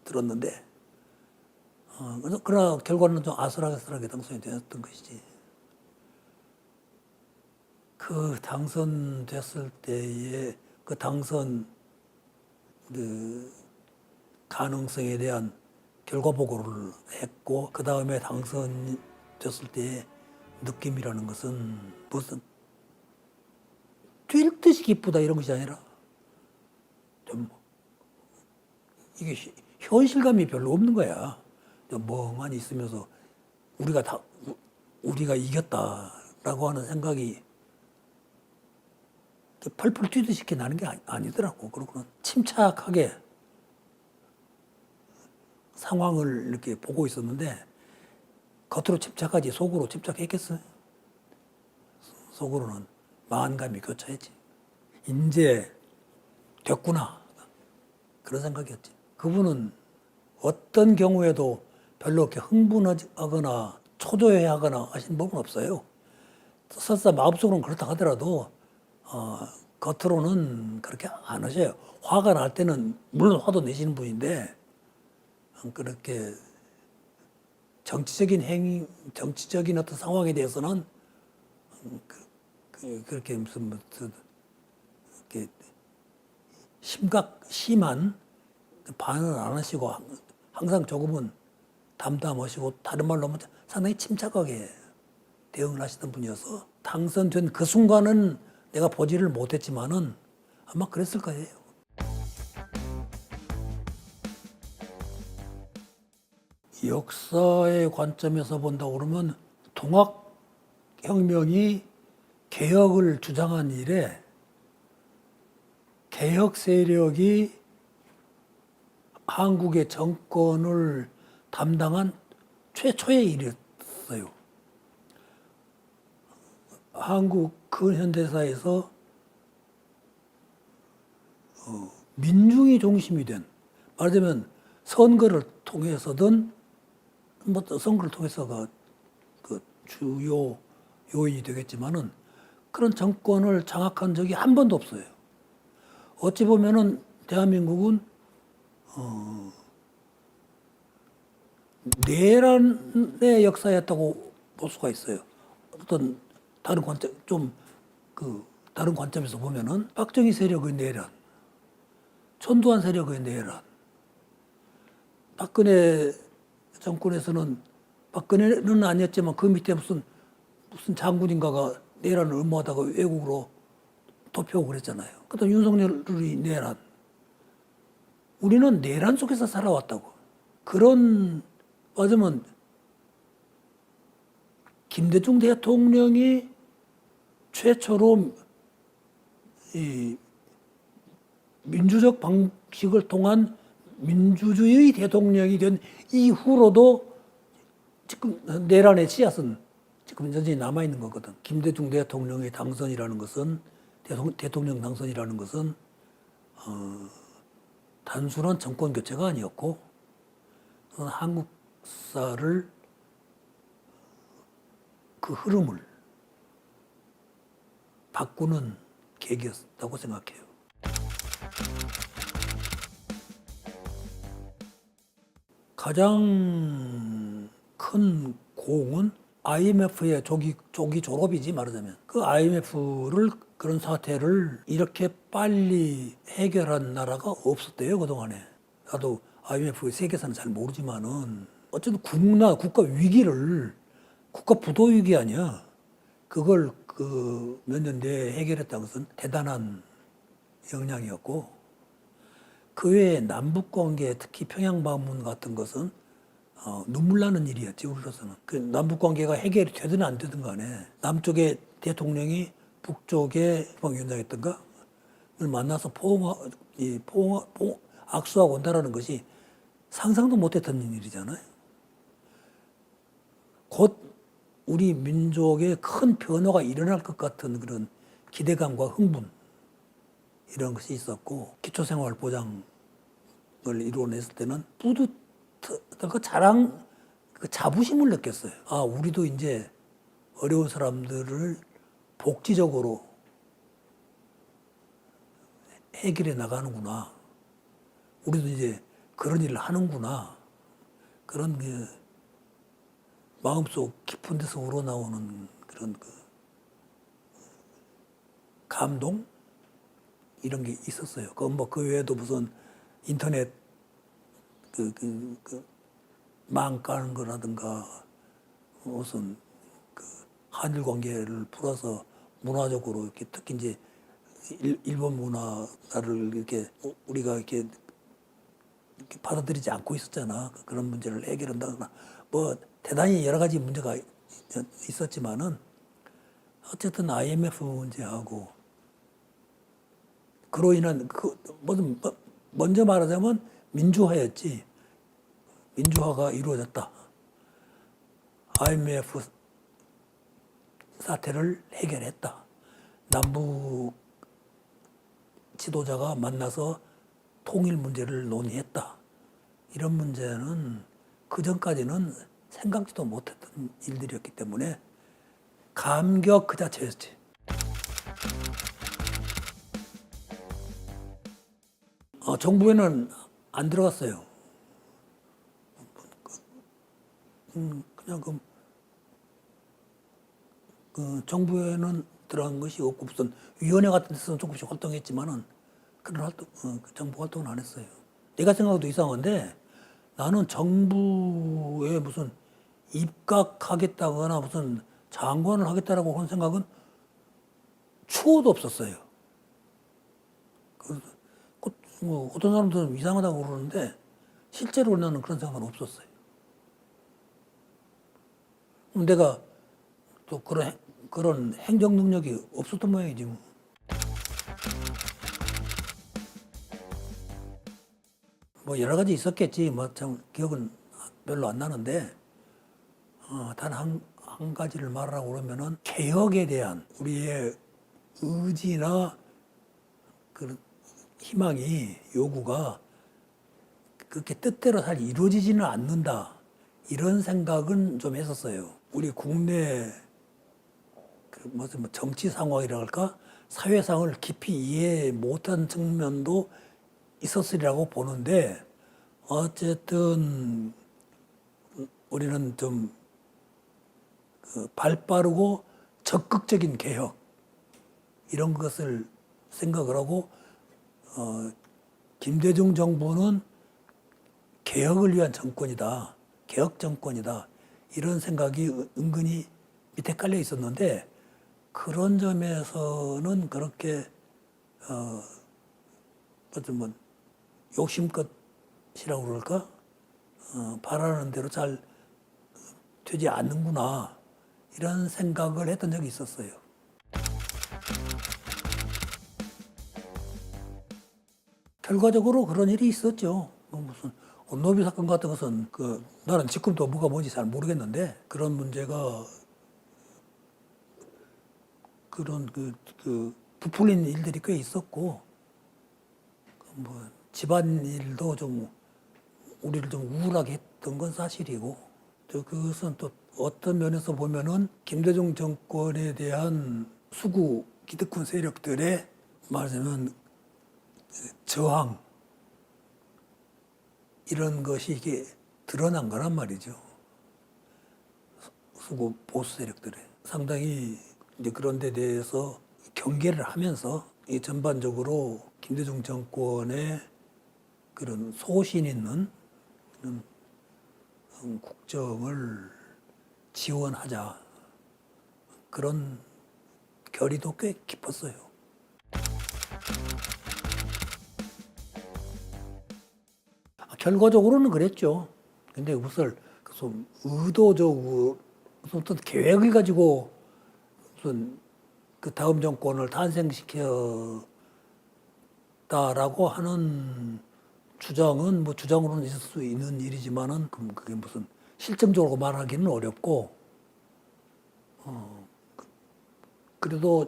들었는데, 그러나 결과는 좀 아슬아슬하게 당선이 되었던 것이지. 그 당선됐을 때의 그 당선 그 가능성에 대한 결과 보고를 했고, 그 다음에 당선됐을 때의 느낌이라는 것은 무슨 뛸 듯이 기쁘다 이런 것이 아니라 좀 이게 현실감이 별로 없는 거야. 좀 멍하니 있으면서 우리가 이겼다라고 하는 생각이 펄펄 뛰듯이 이렇게 나는 게 아니더라고. 그러고는 침착하게 상황을 이렇게 보고 있었는데 겉으로 침착하지 속으로 침착했겠어요? 속으로는 마음감이 교차했지. 이제 됐구나. 그런 생각이었지. 그분은 어떤 경우에도 별로 이렇게 흥분하거나 초조해하거나 하신 법은 없어요. 설사 마음속으로는 그렇다 하더라도 겉으로는 그렇게 안 하셔요. 화가 날 때는 물론 화도 내시는 분인데 그렇게 정치적인 어떤 상황에 대해서는 그렇게 무슨 이렇게 심한 반응을 안 하시고 항상 조금은 담담하시고 다른 말로 하면 상당히 침착하게 대응을 하시던 분이어서 당선된 그 순간은 내가 보지를 못했지만은 아마 그랬을 거예요. 역사의 관점에서 본다고 그러면 통합혁명이 개혁을 주장한 이래 개혁 세력이 한국의 정권을 담당한 최초의 일이었어요. 한국 근현대사에서 민중이 중심이 된, 말하자면 선거를 통해서든 선거를 통해서가 그 주요 요인이 되겠지만은 그런 정권을 장악한 적이 한 번도 없어요. 어찌 보면은 대한민국은 내란의 역사였다고 볼 수가 있어요. 어떤 다른 관점에서 보면은 박정희 세력의 내란, 전두환 세력의 내란, 박근혜 정권에서는 박근혜는 아니었지만 그 밑에 무슨 장군인가가 내란을 음모하다가 외국으로 도피하고 그랬잖아요. 그다음 윤석열이 내란. 우리는 내란 속에서 살아왔다고. 그런 맞으면 김대중 대통령이 최초로 이 민주적 방식을 통한 민주주의 대통령이 된 이후로도 지금 내란의 씨앗은 지금 여전히 남아있는 거거든. 김대중 대통령의 당선이라는 것은 대통령 당선이라는 것은 단순한 정권 교체가 아니었고 한국사를 그 흐름을 바꾸는 계기였다고 생각해요. 가장 큰 공은 IMF의 조기 졸업이지 말하자면 그 IMF를 그런 사태를 이렇게 빨리 해결한 나라가 없었대요 그동안에. 나도 IMF 세계사는 잘 모르지만은 어쨌든 국가 위기를 국가 부도 위기 아니야. 그걸 그 몇 년 내에 해결했다는 것은 대단한 역량이었고, 그 외에 남북 관계, 특히 평양 방문 같은 것은 눈물 나는 일이었지, 우리로서는. 그 남북 관계가 해결이 되든 안 되든 간에 남쪽의 대통령이 북쪽의 위원장이었던가 를 만나서 악수하고 온다라는 것이 상상도 못했던 일이잖아요. 곧 우리 민족의 큰 변화가 일어날 것 같은 그런 기대감과 흥분 이런 것이 있었고, 기초생활보장을 이루어냈을 때는 뿌듯한 그 자랑, 그 자부심을 느꼈어요. 아, 우리도 이제 어려운 사람들을 복지적으로 해결해 나가는구나. 우리도 이제 그런 일을 하는구나. 그런 그 마음속 깊은 데서 우러나오는 그런 그 감동? 이런 게 있었어요. 그 외에도 무슨 인터넷 망 까는 거라든가 무슨 그 한일 관계를 풀어서 문화적으로 이렇게 특히 이제 일본 문화를 이렇게 우리가 이렇게 받아들이지 않고 있었잖아. 그런 문제를 해결한다거나 뭐 대단히 여러 가지 문제가 있었지만은 어쨌든 IMF 문제하고 그로 인한 먼저 말하자면 민주화였지. 민주화가 이루어졌다. IMF 사태를 해결했다. 남북 지도자가 만나서 통일 문제를 논의했다. 이런 문제는 그 전까지는 생각지도 못했던 일들이었기 때문에 감격 그 자체였지. 정부에는 안 들어갔어요. 그냥 정부에는 들어간 것이 없고 무슨 위원회 같은 데서는 조금씩 활동했지만은 그런 정부 활동은 안 했어요. 내가 생각해도 이상한데 나는 정부에 무슨 입각하겠다거나 무슨 장관을 하겠다라고 하는 생각은 추호도 없었어요. 뭐 어떤 사람들은 이상하다고 그러는데 실제로 나는 그런 생각은 없었어요. 내가 또 그런 행정 능력이 없었던 모양이지 뭐. 뭐 여러 가지 있었겠지. 뭐 참 기억은 별로 안 나는데 단 한 가지를 말하라고 그러면은 개혁에 대한 우리의 의지나 그 희망이 요구가 그렇게 뜻대로 잘 이루어지지는 않는다. 이런 생각은 좀 했었어요. 우리 국내 뭐 정치 상황이라 할까? 사회상을 깊이 이해 못한 측면도 있었으리라고 보는데 어쨌든 우리는 좀 발빠르고 적극적인 개혁 이런 것을 생각을 하고 김대중 정부는 개혁을 위한 정권이다. 개혁 정권이다. 이런 생각이 은근히 밑에 깔려 있었는데 그런 점에서는 그렇게 뭐 욕심껏이라고 그럴까? 바라는 대로 잘 되지 않는구나. 이런 생각을 했던 적이 있었어요. 결과적으로 그런 일이 있었죠. 무슨 온노비 사건 같은 것은 나는 지금도 뭐가 뭔지 잘 모르겠는데 그런 문제가 그런 부풀린 일들이 꽤 있었고 뭐 집안일도 좀 우리를 좀 우울하게 했던 건 사실이고 또 그것은 또 어떤 면에서 보면은 김대중 정권에 대한 수구 기득권 세력들의 말하자면 저항 이런 것이 이게 드러난 거란 말이죠. 수구 보수 세력들의 상당히 이제 그런 데 대해서 경계를 하면서 이 전반적으로 김대중 정권의 그런 소신 있는 그런 국정을 지원하자. 그런 결의도 꽤 깊었어요. 결과적으로는 그랬죠. 근데 무슨 의도적으로 무슨 어떤 계획을 가지고 무슨 그 다음 정권을 탄생시켰다라고 하는 주장은 뭐 주장으로는 있을 수 있는 일이지만은 그게 무슨 실증적으로 말하기는 어렵고, 그래도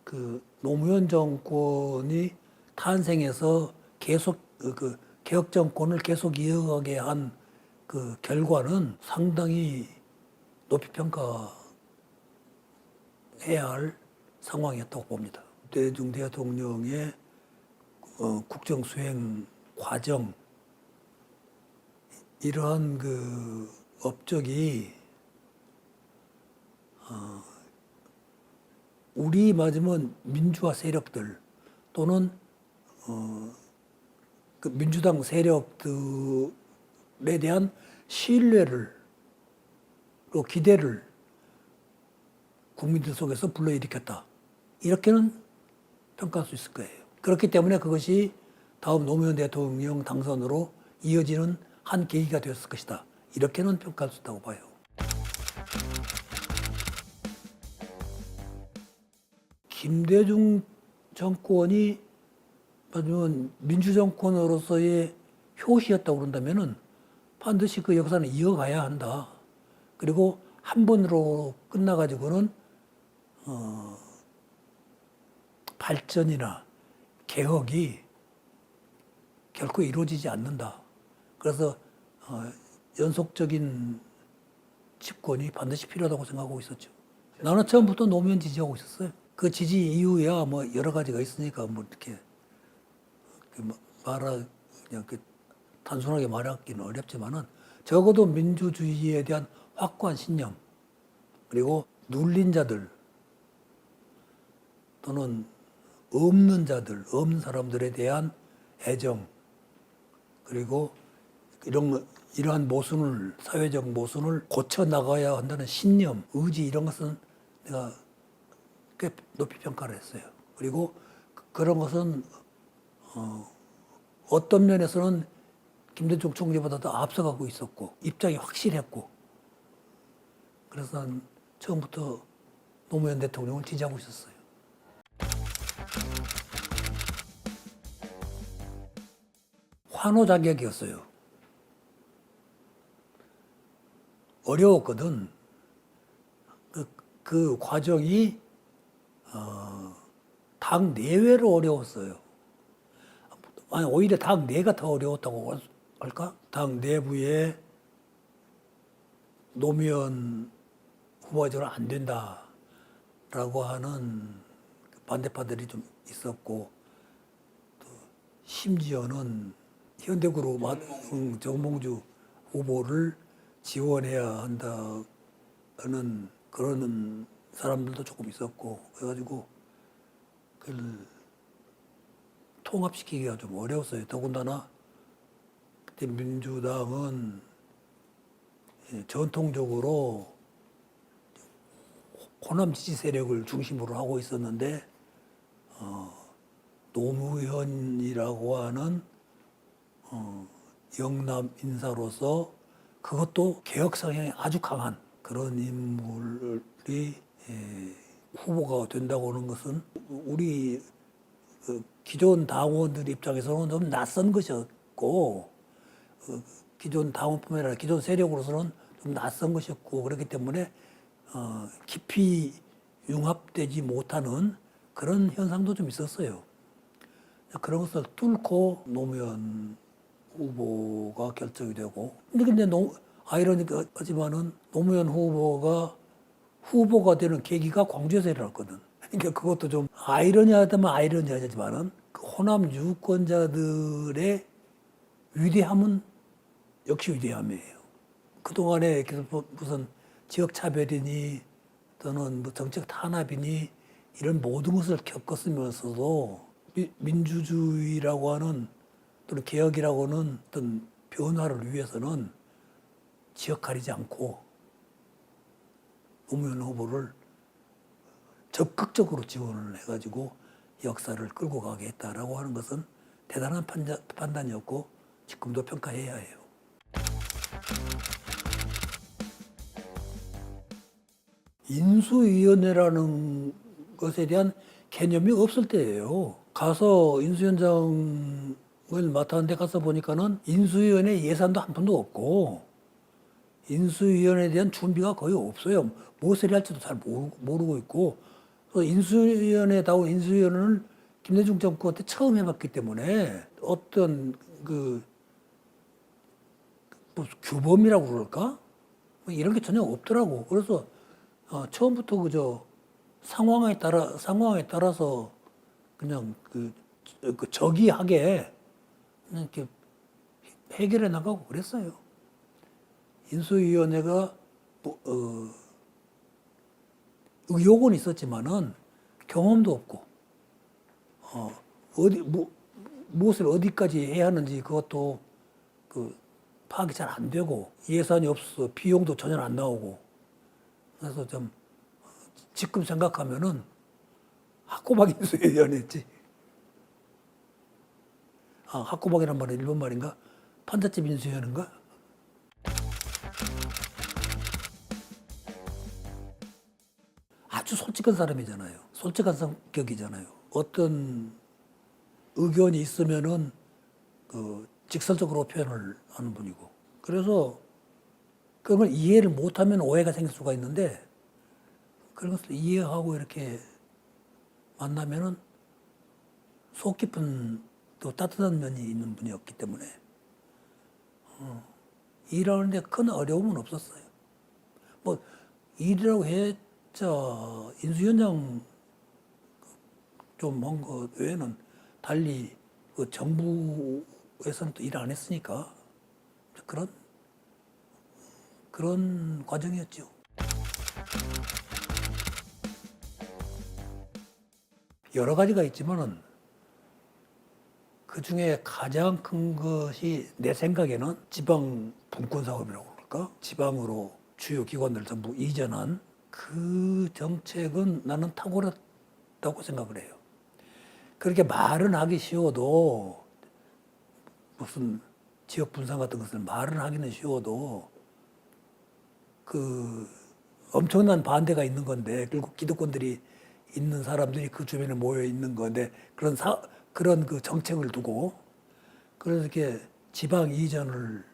그 노무현 정권이 탄생해서 계속 그 개혁 정권을 계속 이어가게 한 그 결과는 상당히 높이 평가해야 할 상황이었다고 봅니다. 대중 대통령의 국정 수행 과정, 이러한 그 업적이 우리 맞으면 민주화 세력들 또는 그 민주당 세력들에 대한 신뢰를 또 기대를 국민들 속에서 불러일으켰다. 이렇게는 평가할 수 있을 거예요. 그렇기 때문에 그것이 다음 노무현 대통령 당선으로 이어지는 한 계기가 되었을 것이다. 이렇게는 평가할 수 있다고 봐요. 김대중 정권이 맞으면 민주정권으로서의 효시였다고 그런다면은 반드시 그 역사는 이어가야 한다. 그리고 한 번으로 끝나가지고는 발전이나 개혁이 결코 이루어지지 않는다. 그래서 연속적인 집권이 반드시 필요하다고 생각하고 있었죠. 나는 처음부터 노무현 지지하고 있었어요. 그 지지 이유야 뭐 여러 가지가 있으니까 뭐 이렇게 그냥 단순하게 말하기는 어렵지만은 적어도 민주주의에 대한 확고한 신념, 그리고 눌린 자들 또는 없는 자들, 없는 사람들에 대한 애정, 그리고 이러한 모순을, 사회적 모순을 고쳐 나가야 한다는 신념, 의지, 이런 것은 내가 꽤 높이 평가를 했어요. 그리고 그런 것은 어떤 면에서는 김대중 총리보다 더 앞서가고 있었고 입장이 확실했고, 그래서 난 처음부터 노무현 대통령을 지지하고 있었어요. 환호자격이었어요. 어려웠거든. 그 과정이 당 내외로 어려웠어요. 아니, 오히려 당 내가 더 어려웠다고 할까? 당 내부에 노무현 후보가 저는 안 된다라고 하는 반대파들이 좀 있었고, 또 심지어는 현대그룹 정몽주 후보를 지원해야 한다는 그런 사람들도 조금 있었고, 그래가지고 그걸 통합시키기가 좀 어려웠어요. 더군다나 그때 민주당은 전통적으로 호남 지지 세력을 중심으로 하고 있었는데 노무현이라고 하는 영남 인사로서 그것도 개혁 성향이 아주 강한 그런 인물이 후보가 된다고 하는 것은 우리 기존 당원들 입장에서는 좀 낯선 것이었고, 기존 당원뿐만 아니라 기존 세력으로서는 좀 낯선 것이었고, 그렇기 때문에 깊이 융합되지 못하는 그런 현상도 좀 있었어요. 그런 것을 뚫고 노무현 후보가 결정이 되고, 근데 아이러니하지만은 노무현 후보가 되는 계기가 광주에서 일어났거든. 그러니까 그것도 좀 아이러니하다면 아이러니하지만은 그 호남 유권자들의 위대함은 역시 위대함이에요. 그동안에 무슨 지역 차별이니 또는 뭐 정책 탄압이니 이런 모든 것을 겪었으면서도 민주주의라고 하는 또는 개혁이라고 하는 어떤 변화를 위해서는 지역 가리지 않고 노무현 후보를 적극적으로 지원을 해가지고 역사를 끌고 가게 했다라고 하는 것은 대단한 판단이었고 지금도 평가해야 해요. 인수위원회라는 것에 대한 개념이 없을 때예요. 가서 인수위원장을 맡았는데 가서 보니까는 인수위원회 예산도 한 푼도 없고 인수위원회에 대한 준비가 거의 없어요. 무엇을 해야 할지도 잘 모르고 있고 인수위원회다운 인수위원회를 김대중 정권 때 처음 해봤기 때문에 어떤 뭐 규범이라고 그럴까? 뭐 이런 게 전혀 없더라고. 그래서 처음부터 그저 상황에 따라서 그냥 그 저기하게 그냥 이렇게 해결해 나가고 그랬어요. 인수위원회가 의혹은 있었지만은 경험도 없고 무엇을 어디까지 해야 하는지 그것도 파악이 잘 안 되고 예산이 없어서 비용도 전혀 안 나오고 그래서 좀 지금 생각하면은 학고박 인수위원회였지. 학고박이란 말은 일본 말인가? 판잣집 인수위원회인가? 아주 솔직한 사람이잖아요. 솔직한 성격이잖아요. 어떤 의견이 있으면은 직설적으로 표현을 하는 분이고. 그래서 그걸 이해를 못하면 오해가 생길 수가 있는데 그런 것을 이해하고 이렇게 만나면은 속 깊은 또 따뜻한 면이 있는 분이었기 때문에 일하는데 큰 어려움은 없었어요. 뭐 일이라고 했자 인수위원장 좀 한 것 외에는 달리 정부에서는 또 일 안 했으니까 그런 과정이었죠. 여러 가지가 있지만은 그 중에 가장 큰 것이 내 생각에는 지방 분권 사업이라고 그럴까? 지방으로 주요 기관들 전부 이전한 그 정책은 나는 탁월했다고 생각을 해요. 그렇게 말은 하기 쉬워도 무슨 지역 분산 같은 것을 말은 하기는 쉬워도 엄청난 반대가 있는 건데 결국 기득권들이 있는 사람들이 그 주변에 모여 있는 건데 그런 그 정책을 두고 그래서 이렇게 지방 이전을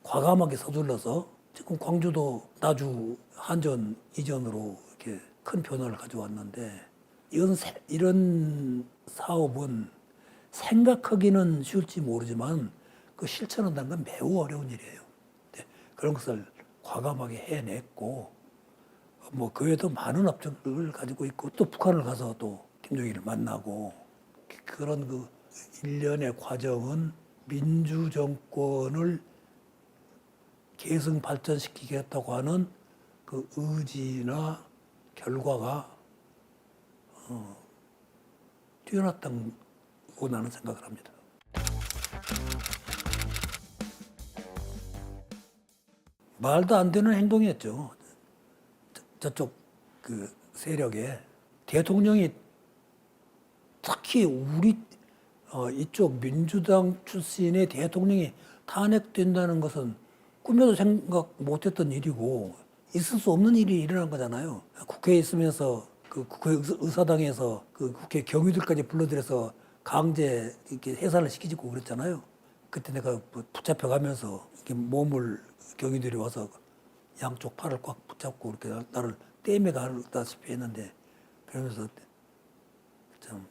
과감하게 서둘러서 지금 광주도 나주 한전 이전으로 이렇게 큰 변화를 가져왔는데 이런 사업은 생각하기는 쉬울지 모르지만 그 실천한다는 건 매우 어려운 일이에요. 그런 것을 과감하게 해냈고 뭐 그 외에도 많은 업적을 가지고 있고 또 북한을 가서 또 김정일을 만나고 그런 일련의 과정은 민주정권을 계승 발전시키겠다고 하는 그 의지나 결과가 뛰어났다고 나는 생각을 합니다. 말도 안 되는 행동이었죠. 저쪽 세력에 대통령이 특히 우리 이쪽 민주당 출신의 대통령이 탄핵된다는 것은 꿈에도 생각 못했던 일이고 있을 수 없는 일이 일어난 거잖아요. 국회에 있으면서 국회 의사당에서 국회 경위들까지 불러들여서 강제 이렇게 해산을 시키고 그랬잖아요. 그때 내가 붙잡혀가면서 이렇게 몸을 경위들이 와서 양쪽 팔을 꽉 붙잡고 이렇게 나를 떼매 가다시피 했는데 그러면서 참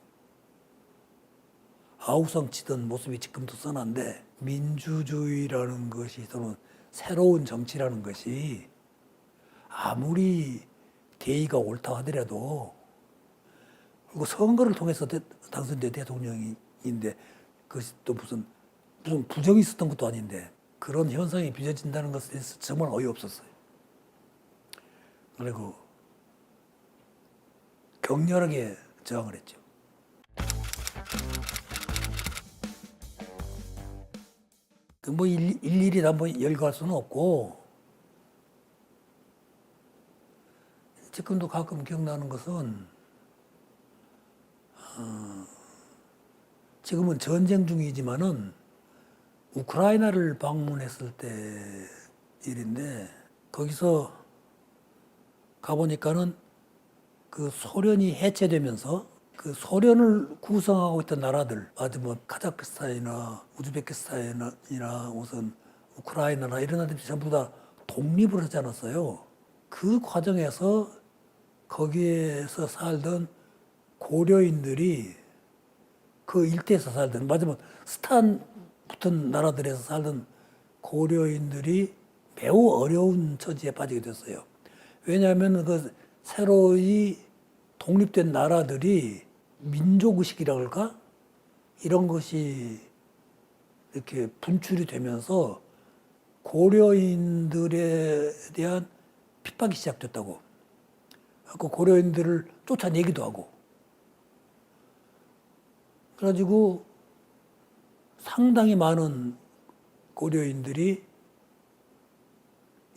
아우성 치던 모습이 지금도 선한데 민주주의라는 것이 또는 새로운 정치라는 것이 아무리 대의가 옳다 하더라도 그리고 선거를 통해서 당선된 대통령인데 그것이 또 무슨 부정이 있었던 것도 아닌데 그런 현상이 빚어진다는 것에 대해서 정말 어이없었어요. 그리고 격렬하게 저항을 했죠. 일일이 다 열거할 수는 없고 지금도 가끔 기억나는 것은 지금은 전쟁 중이지만은 우크라이나를 방문했을 때 일인데 거기서 가보니까는 그 소련이 해체되면서 그 소련을 구성하고 있던 나라들, 아주 뭐 카자흐스탄이나 우즈베키스탄이나 우선 우크라이나나 이런 나라들이 전부 다 독립을 하지 않았어요. 그 과정에서 거기에서 살던 고려인들이 그 일대에서 살던, 맞으면 스탄 붙은 나라들에서 살던 고려인들이 매우 어려운 처지에 빠지게 됐어요. 왜냐하면 그 새로이 독립된 나라들이 민족의식이라고 할까? 이런 것이 이렇게 분출이 되면서 고려인들에 대한 핍박이 시작됐다고. 그 고려인들을 쫓아내기도 하고. 그래가지고 상당히 많은 고려인들이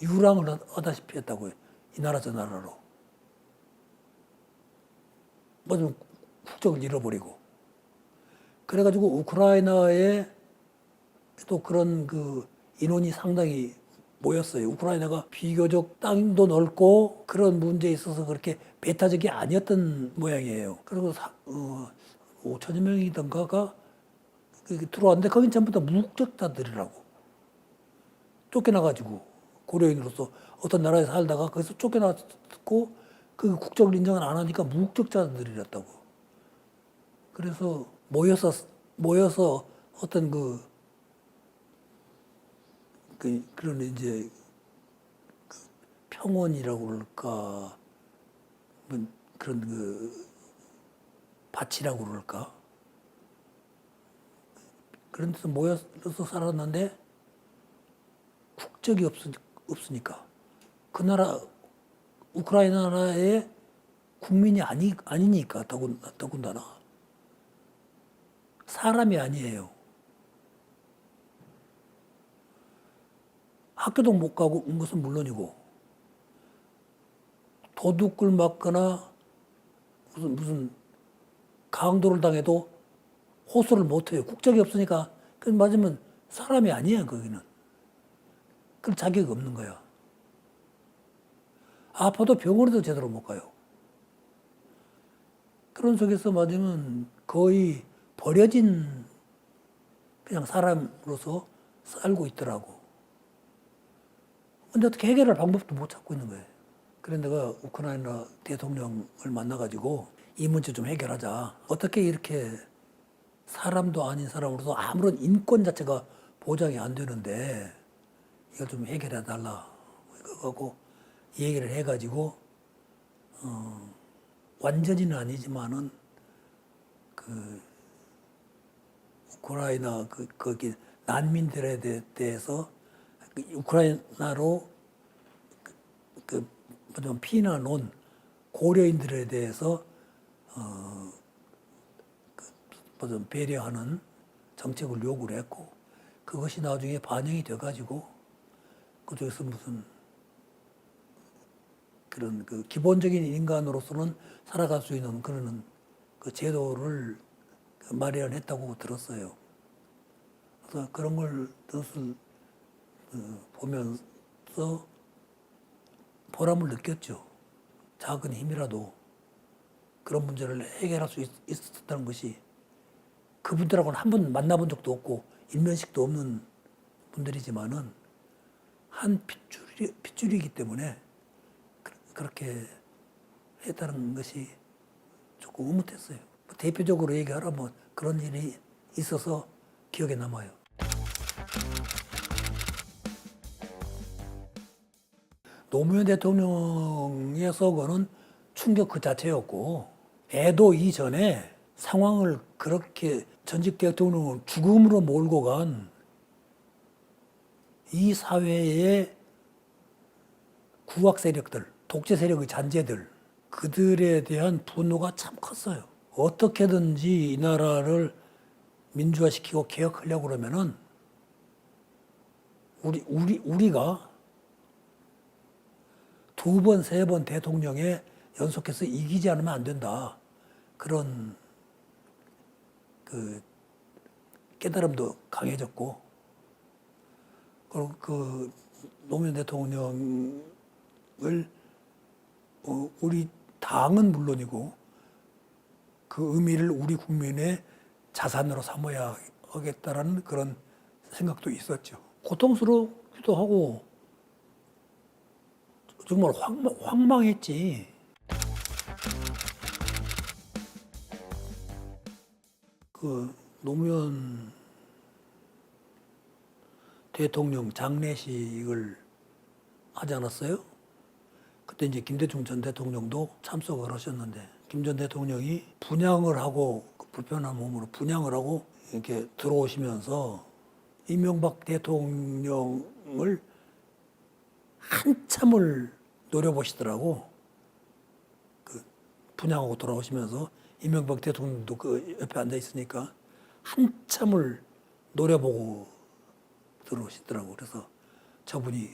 유랑을 하다시피 했다고요. 이 나라 저 나라로. 뭐 국적을 잃어버리고. 그래가지고 우크라이나에 또 그런 그 인원이 상당히 모였어요. 우크라이나가 비교적 땅도 넓고 그런 문제에 있어서 그렇게 배타적이 아니었던 모양이에요. 그리고 5천여 명이던가가 들어왔는데 거긴 전부 다 무국적자들이라고. 쫓겨나가지고 고려인으로서 어떤 나라에 살다가 거기서 쫓겨났고 그 국적을 인정을 안 하니까 무국적자들이랬다고. 그래서 모여서 어떤 그런 이제 평원이라고 그럴까, 뭐 그런 밭이라고 그럴까, 그런 데서 모여서 살았는데 국적이 없으니까 그 나라 우크라이나 나라의 국민이 아니니까 더군다나 사람이 아니에요. 학교도 못 가고 온 것은 물론이고 도둑을 맞거나 무슨 강도를 당해도 호소를 못 해요. 국적이 없으니까 그 맞으면 사람이 아니에요. 거기는. 그럴 자격이 없는 거야. 아파도 병원에도 제대로 못 가요. 그런 속에서 맞으면 거의 버려진 그냥 사람으로서 살고 있더라고. 근데 어떻게 해결할 방법도 못 찾고 있는 거예요. 그래서 내가 우크라이나 대통령을 만나가지고 이 문제 좀 해결하자. 어떻게 이렇게 사람도 아닌 사람으로서 아무런 인권 자체가 보장이 안 되는데 이걸 좀 해결해 달라. 그거하고 얘기를 해가지고 완전히는 아니지만은 그 우크라이나 거기 난민들에 대해서 우크라이나로 좀 피난한 온 고려인들에 대해서 좀 배려하는 정책을 요구를 했고 그것이 나중에 반영이 돼가지고 그쪽에서 무슨 그런 기본적인 인간으로서는 살아갈 수 있는 그런 그 제도를 마련했다고 들었어요. 그래서 그런 뜻을 보면서 보람을 느꼈죠. 작은 힘이라도 그런 문제를 해결할 수 있었다는 것이 그분들하고는 한 번 만나본 적도 없고 일면식도 없는 분들이지만은 한 핏줄이기 때문에 그렇게 했다는 것이 조금 의뭇했어요. 대표적으로 얘기하라면 그런 일이 있어서 기억에 남아요. 노무현 대통령의 서거는 충격 그 자체였고 애도 이전에 상황을 그렇게 전직 대통령을 죽음으로 몰고 간 이 사회의 구악 세력들, 독재 세력의 잔재들, 그들에 대한 분노가 참 컸어요. 어떻게든지 이 나라를 민주화시키고 개혁하려고 그러면은 우리가 두 번, 세 번 대통령에 연속해서 이기지 않으면 안 된다. 그런 그 깨달음도 강해졌고, 그리고 그 노무현 대통령을 우리 당은 물론이고 그 의미를 우리 국민의 자산으로 삼아야 하겠다라는 그런 생각도 있었죠. 고통스럽기도 하고 정말 황망했지. 그 노무현 대통령 장례식을 하지 않았어요? 그때 이제 김대중 전 대통령도 참석을 하셨는데, 김 전 대통령이 분향을 하고, 그 불편한 몸으로 분향을 하고 이렇게 들어오시면서 이명박 대통령을 한참을 노려보시더라고. 그 분향하고 돌아오시면서 이명박 대통령도 그 옆에 앉아 있으니까 한참을 노려보고 들어오시더라고. 그래서 저분이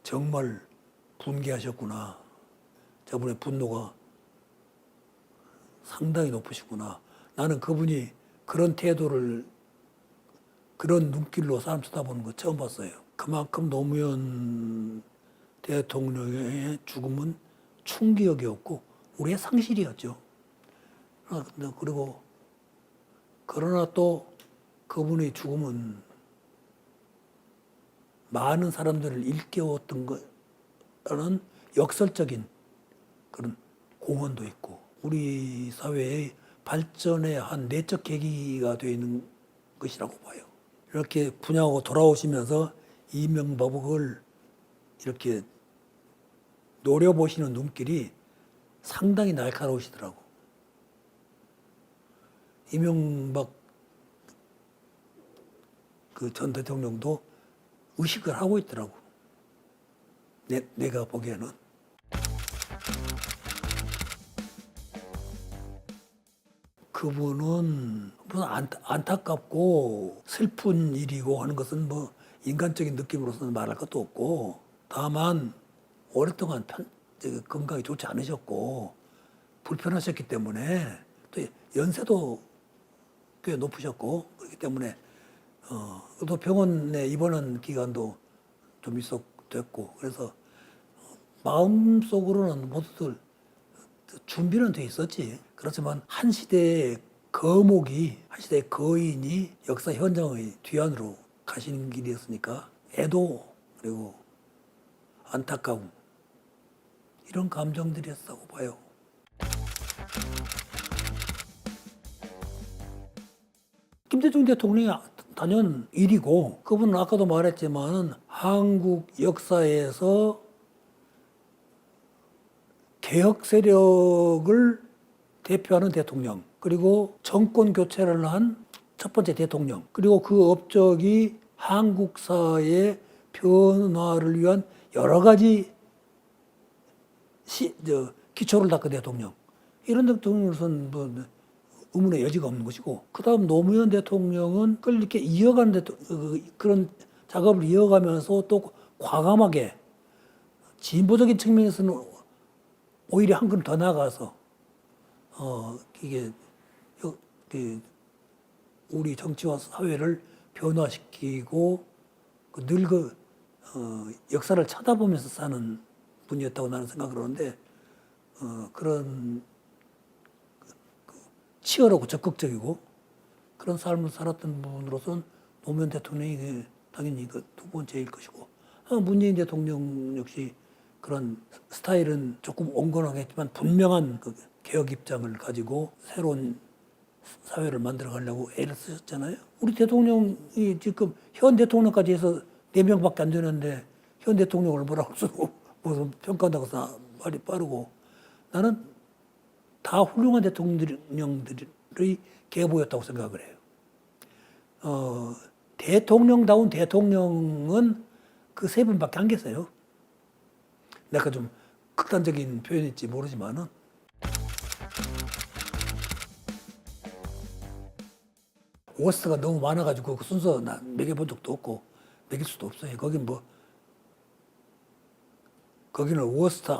정말 분개하셨구나. 저분의 분노가 상당히 높으시구나. 나는 그분이 그런 태도를, 그런 눈길로 사람 쳐다보는 거 처음 봤어요. 그만큼 노무현 대통령의 죽음은 충격이었고 우리의 상실이었죠. 그리고 그러나 또 그분의 죽음은 많은 사람들을 일깨웠던 거라는 역설적인 그런 공헌도 있고 우리 사회의 발전의 한 내적 계기가 되어 있는 것이라고 봐요. 이렇게 분양하고 돌아오시면서 이명박을 이렇게 노려보시는 눈길이 상당히 날카로우시더라고. 이명박 그 전 대통령도 의식을 하고 있더라고. 내가 보기에는. 그분은 무슨 안타깝고 슬픈 일이고 하는 것은 뭐 인간적인 느낌으로서는 말할 것도 없고, 다만 오랫동안 건강이 좋지 않으셨고 불편하셨기 때문에 또 연세도 꽤 높으셨고 그렇기 때문에 또 병원에 입원한 기간도 좀 됐고 그래서 마음속으로는 모두들 준비는 돼 있었지. 그렇지만 한 시대의 거목이, 한 시대의 거인이 역사 현장의 뒤안으로 가시는 길이었으니까 애도 그리고 안타까움 이런 감정들이었다고 봐요. 김대중 대통령이 단연 일이고 그분은 아까도 말했지만 한국 역사에서 개혁 세력을 대표하는 대통령, 그리고 정권 교체를 한 첫 번째 대통령, 그리고 그 업적이 한국사의 변화를 위한 여러 가지 기초를 닦은 대통령. 이런 대통령으로서는 뭐 의문의 여지가 없는 것이고, 그 다음 노무현 대통령은 그걸 이렇게 이어가는 그런 작업을 이어가면서 또 과감하게 진보적인 측면에서는 오히려 한 걸음 더 나아가서 이게 우리 정치와 사회를 변화시키고 역사를 쳐다보면서 사는 분이었다고 나는 생각을 하는데 그런 치열하고 적극적이고 그런 삶을 살았던 분으로서는 노무현 대통령이 당연히 그 두 번째일 것이고, 문재인 대통령 역시 그런 스타일은 조금 온건하겠지만 분명한 그 개혁 입장을 가지고 새로운 사회를 만들어 가려고 애를 쓰셨잖아요. 우리 대통령이 지금 현 대통령까지 해서 4명밖에 안 되는데 현 대통령을 뭐라고 쓰고 무슨 평가한다고 해서 말이 빠르고, 나는 다 훌륭한 대통령들의 계보였다고 생각을 해요. 대통령다운 대통령은 그 3분밖에 안 계세요. 내가 좀 극단적인 표현일지 모르지만은 워스트가 너무 많아가지고 그 순서 매겨본 적도 없고 매길 수도 없어요. 거긴 뭐 거기는 워스트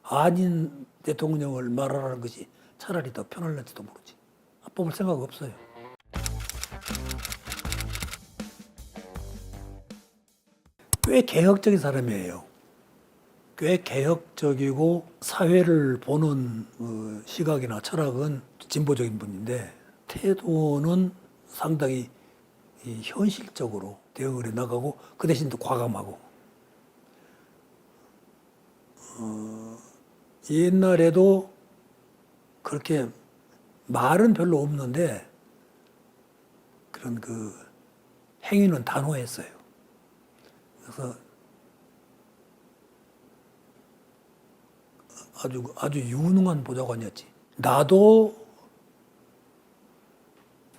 아닌 대통령을 말하라는 것이 차라리 더 편할는지도 모르지. 뽑을 생각 없어요. 꽤 개혁적인 사람이에요. 꽤 개혁적이고 사회를 보는 시각이나 철학은 진보적인 분인데 태도는 상당히 현실적으로 대응을 해나가고 그 대신 또 과감하고 옛날에도 그렇게 말은 별로 없는데 그런 그 행위는 단호했어요. 그래서 아주 유능한 보좌관이었지. 나도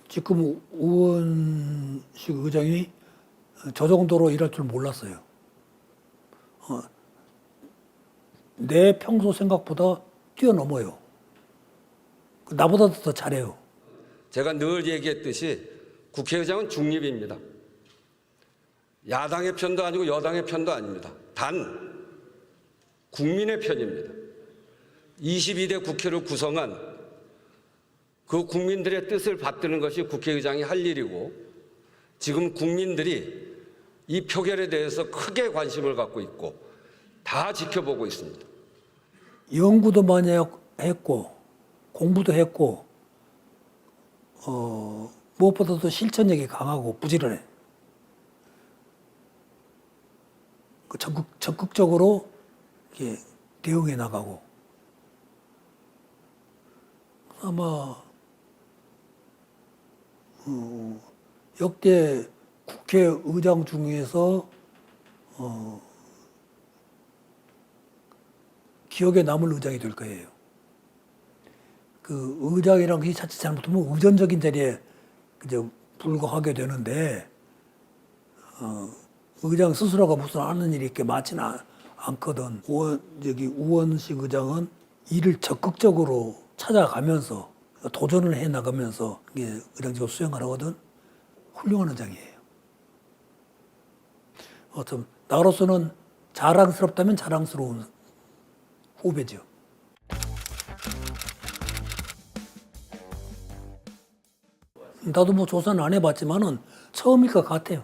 지금 우원식 의장이 저 정도로 일할 줄 몰랐어요. 내 평소 생각보다 뛰어넘어요. 나보다도 더 잘해요. 제가 늘 얘기했듯이 국회의장은 중립입니다. 야당의 편도 아니고 여당의 편도 아닙니다. 단 국민의 편입니다. 22대 국회를 구성한 그 국민들의 뜻을 받드는 것이 국회의장이 할 일이고 지금 국민들이 이 표결에 대해서 크게 관심을 갖고 있고 다 지켜보고 있습니다. 연구도 많이 했고 공부도 했고 무엇보다도 실천력이 강하고 부지런해. 적극적으로 이렇게 대응해 나가고 아마 역대 국회의장 중에서 기억에 남을 의장이 될 거예요. 그 의장이란 것이 자칫 잘못하면 의전적인 자리에 이제 불과하게 되는데 의장 스스로가 무슨 하는 일이 이렇게 많지는 않거든. 우원식 의장은 일을 적극적으로 찾아가면서 도전을 해 나가면서 의장직을 수행을 하거든. 훌륭한 의장이에요. 나로서는 자랑스럽다면 자랑스러운 후배죠. 나도 뭐 조사는 안 해봤지만은 처음일 것 같아요.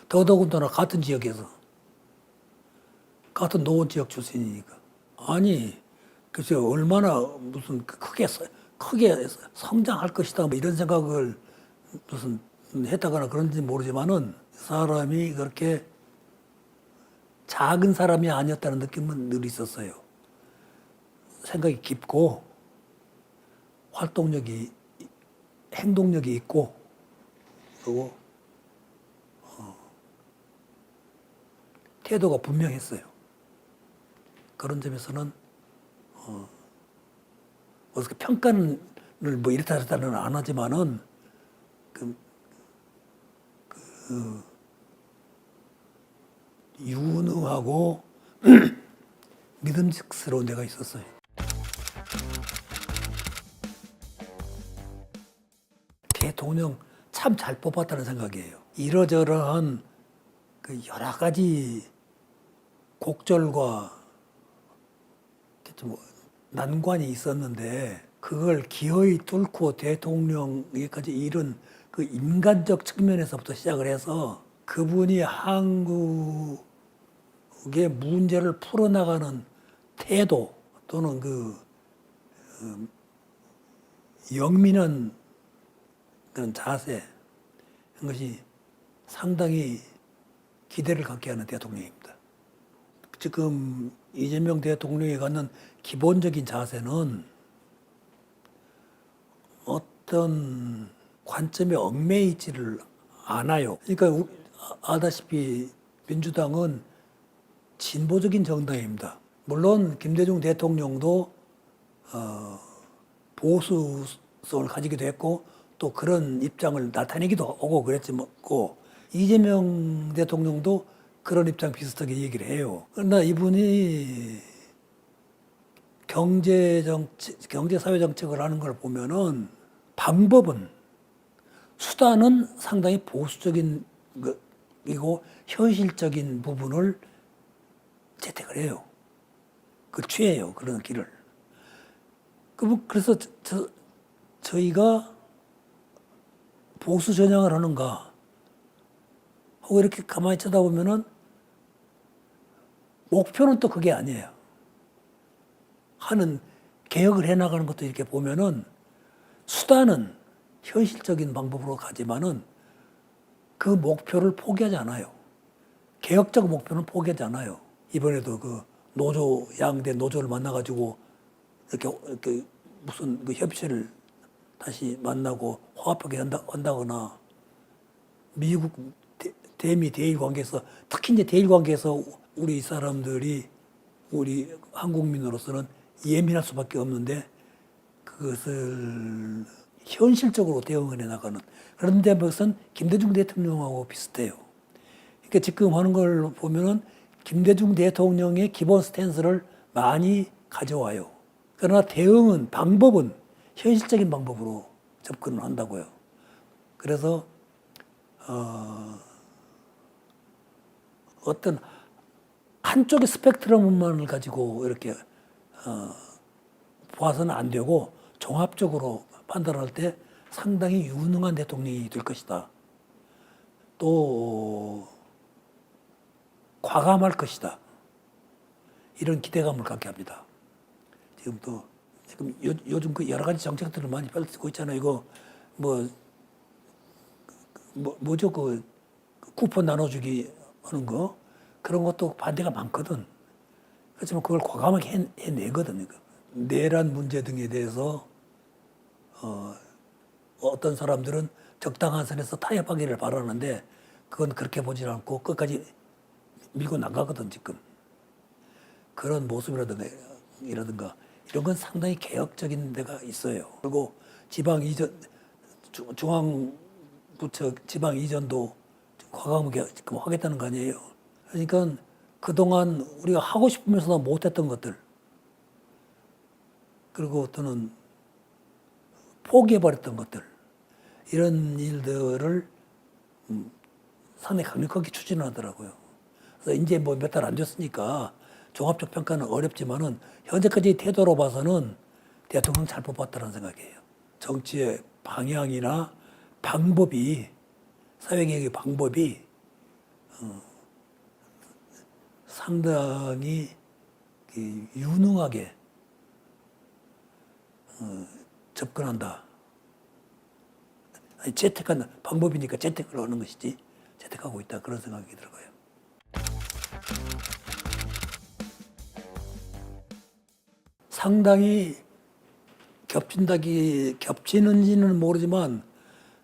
더더군다나 같은 지역에서 같은 노원 지역 출신이니까. 아니 글쎄 얼마나 무슨 크게 성장할 것이다 뭐 이런 생각을 무슨 했다거나 그런지 모르지만은 사람이 그렇게 작은 사람이 아니었다는 느낌은 늘 있었어요. 생각이 깊고 행동력이 있고 그리고 태도가 분명했어요. 그런 점에서는 어떻게 평가를 뭐 이렇다 저렇다는 안 하지만은 유능하고 믿음직스러운 데가 있었어요. 대통령 참 잘 뽑았다는 생각이에요. 이러저러한 그 여러 가지 곡절과 좀 난관이 있었는데 그걸 기어이 뚫고 대통령에까지 이른 그 인간적 측면에서부터 시작을 해서 그분이 한국의 문제를 풀어나가는 태도 또는 그 영민한 그런 자세 이것이 상당히 기대를 갖게 하는 대통령입니다. 지금 이재명 대통령이 갖는 기본적인 자세는 어떤 관점에 얽매여 있지를 않아요. 그러니까 아다시피 민주당은 진보적인 정당입니다. 물론 김대중 대통령도 보수성을 가지기도 했고 또 그런 입장을 나타내기도 하고 그랬지만 이재명 대통령도 그런 입장 비슷하게 얘기를 해요. 그러나 이분이 경제사회정책을 하는 걸 보면은 방법은 수단은 상당히 보수적인 그리고 현실적인 부분을 채택을 해요. 그걸 취해요. 그런 길을. 그래서 저희가 보수 전향을 하는가 하고 이렇게 가만히 쳐다보면은 목표는 또 그게 아니에요. 하는 개혁을 해나가는 것도 이렇게 보면은 수단은 현실적인 방법으로 가지만은 그 목표를 포기하지 않아요. 개혁적 목표는 포기하지 않아요. 이번에도 그 노조 양대 노조를 만나가지고 이렇게 무슨 그 협의체를 다시 만나고 화합하게 한다거나 미국 대미 대일 관계에서 특히 이제 대일 관계에서 우리 사람들이 우리 한국민으로서는 예민할 수밖에 없는데 그것을 현실적으로 대응을 해 나가는 그런데 그것은 김대중 대통령하고 비슷해요. 그러니까 지금 하는 걸 보면은 김대중 대통령의 기본 스탠스를 많이 가져와요. 그러나 대응은 방법은 현실적인 방법으로 접근을 한다고요. 그래서 어떤 한쪽의 스펙트럼만을 가지고 이렇게 봐서는 안 되고 종합적으로 판단할 때 상당히 유능한 대통령이 될 것이다. 또 과감할 것이다. 이런 기대감을 갖게 합니다. 지금 요즘 그 여러 가지 정책들을 많이 펼치고 있잖아요. 이거 뭐죠 그 쿠폰 나눠주기 하는 거 그런 것도 반대가 많거든. 그렇지만 그걸 과감하게 해내거든. 내란 문제 등에 대해서 어떤 사람들은 적당한 선에서 타협하기를 바라는데 그건 그렇게 보지 않고 끝까지 밀고 나가거든 지금. 그런 모습이라든가 이런 건 상당히 개혁적인 데가 있어요. 그리고 지방 이전, 중앙부처 지방 이전도 과감하게 지금 하겠다는 거 아니에요. 그러니까 그동안 우리가 하고 싶으면서도 못했던 것들, 그리고 또는 포기해버렸던 것들, 이런 일들을 상당히 강력하게 추진하더라고요. 그래서 이제 뭐 몇 달 안 됐으니까 종합적 평가는 어렵지만은 현재까지 태도로 봐서는 대통령 잘 뽑았다는 생각이에요. 정치의 방향이나 방법이 사회개혁의 방법이 상당히 유능하게 접근한다. 아니, 채택한 방법이니까 채택을 하는 것이지 채택하고 있다 그런 생각이 들어요. 상당히 겹치는지는 모르지만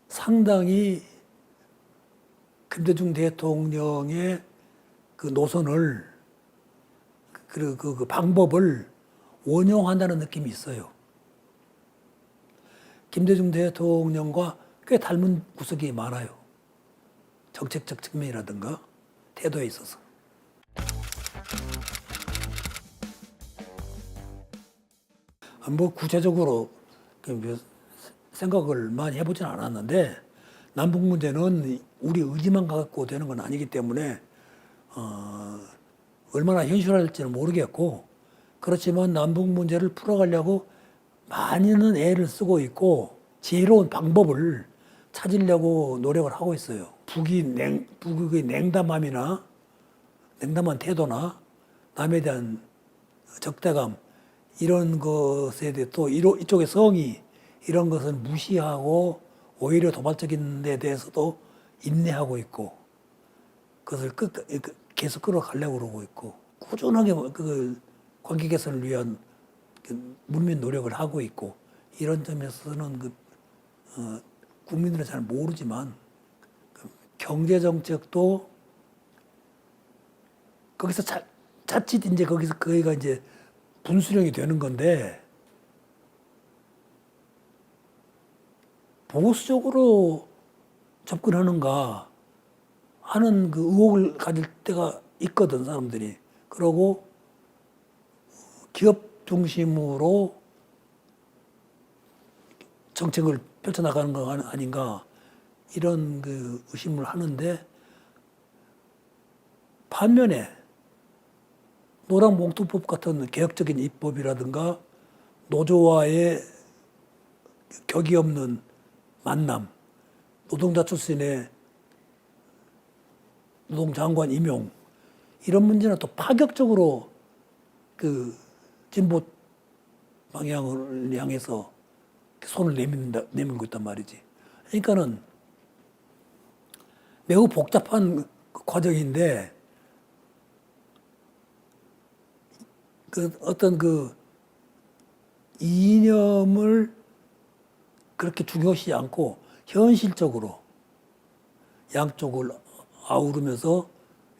상당히 김대중 대통령의 그 노선을 그리고 그 방법을 원용한다는 느낌이 있어요. 김대중 대통령과 꽤 닮은 구석이 많아요. 정책적 측면이라든가 태도에 있어서. 뭐 구체적으로 생각을 많이 해보진 않았는데 남북 문제는 우리 의지만 갖고 되는 건 아니기 때문에 얼마나 현실화될지는 모르겠고 그렇지만 남북 문제를 풀어가려고 많이는 애를 쓰고 있고 지혜로운 방법을 찾으려고 노력을 하고 있어요. 북의 냉담함이나 냉담한 태도나 남에 대한 적대감 이런 것에 대해 또 이쪽의 성의 이런 것을 무시하고 오히려 도발적인 데 대해서도 인내하고 있고 그것을 계속 끌어가려고 그러고 있고 꾸준하게 그 관계 개선을 위한 문면 노력을 하고 있고 이런 점에서는 국민들은 잘 모르지만 경제 정책도 거기서 자칫 이제 거기가 이제 분수령이 되는 건데 보수적으로 접근하는가 하는 그 의혹을 가질 때가 있거든 사람들이. 그러고 기업 중심으로 정책을 펼쳐나가는 거 아닌가 이런 그 의심을 하는데 반면에 노랑봉투법 같은 개혁적인 입법이라든가 노조와의 격이 없는 만남, 노동자 출신의 노동장관 임용, 이런 문제는 또 파격적으로 그 진보 방향을 향해서 손을 내밀고 있단 말이지. 그러니까는 매우 복잡한 과정인데, 그 어떤 그 이념을 그렇게 중요시 않고 현실적으로 양쪽을 아우르면서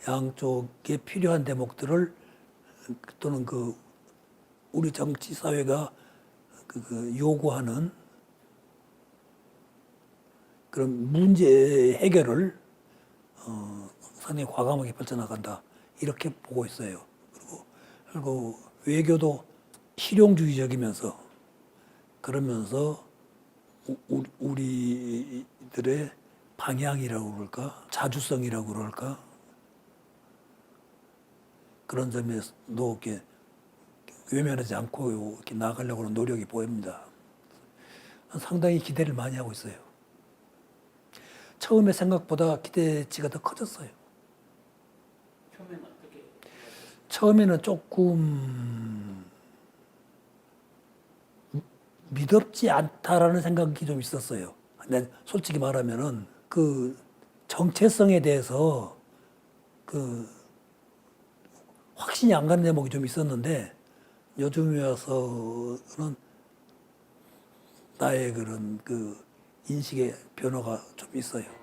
양쪽에 필요한 대목들을 또는 그 우리 정치 사회가 그 요구하는 그런 문제 해결을 상당히 과감하게 펼쳐나간다, 이렇게 보고 있어요. 그리고 외교도 실용주의적이면서, 그러면서 우리들의 방향이라고 그럴까, 자주성이라고 그럴까, 그런 점에서도 이렇게 외면하지 않고 이렇게 나아가려고 하는 노력이 보입니다. 상당히 기대를 많이 하고 있어요. 처음에 생각보다 기대치가 더 커졌어요. 처음에는 조금 미덥지 않다라는 생각이 좀 있었어요. 근데 솔직히 말하면은 그 정체성에 대해서 그 확신이 안 가는 대목이 좀 있었는데, 요즘에 와서는 나의 그런 그 인식의 변화가 좀 있어요.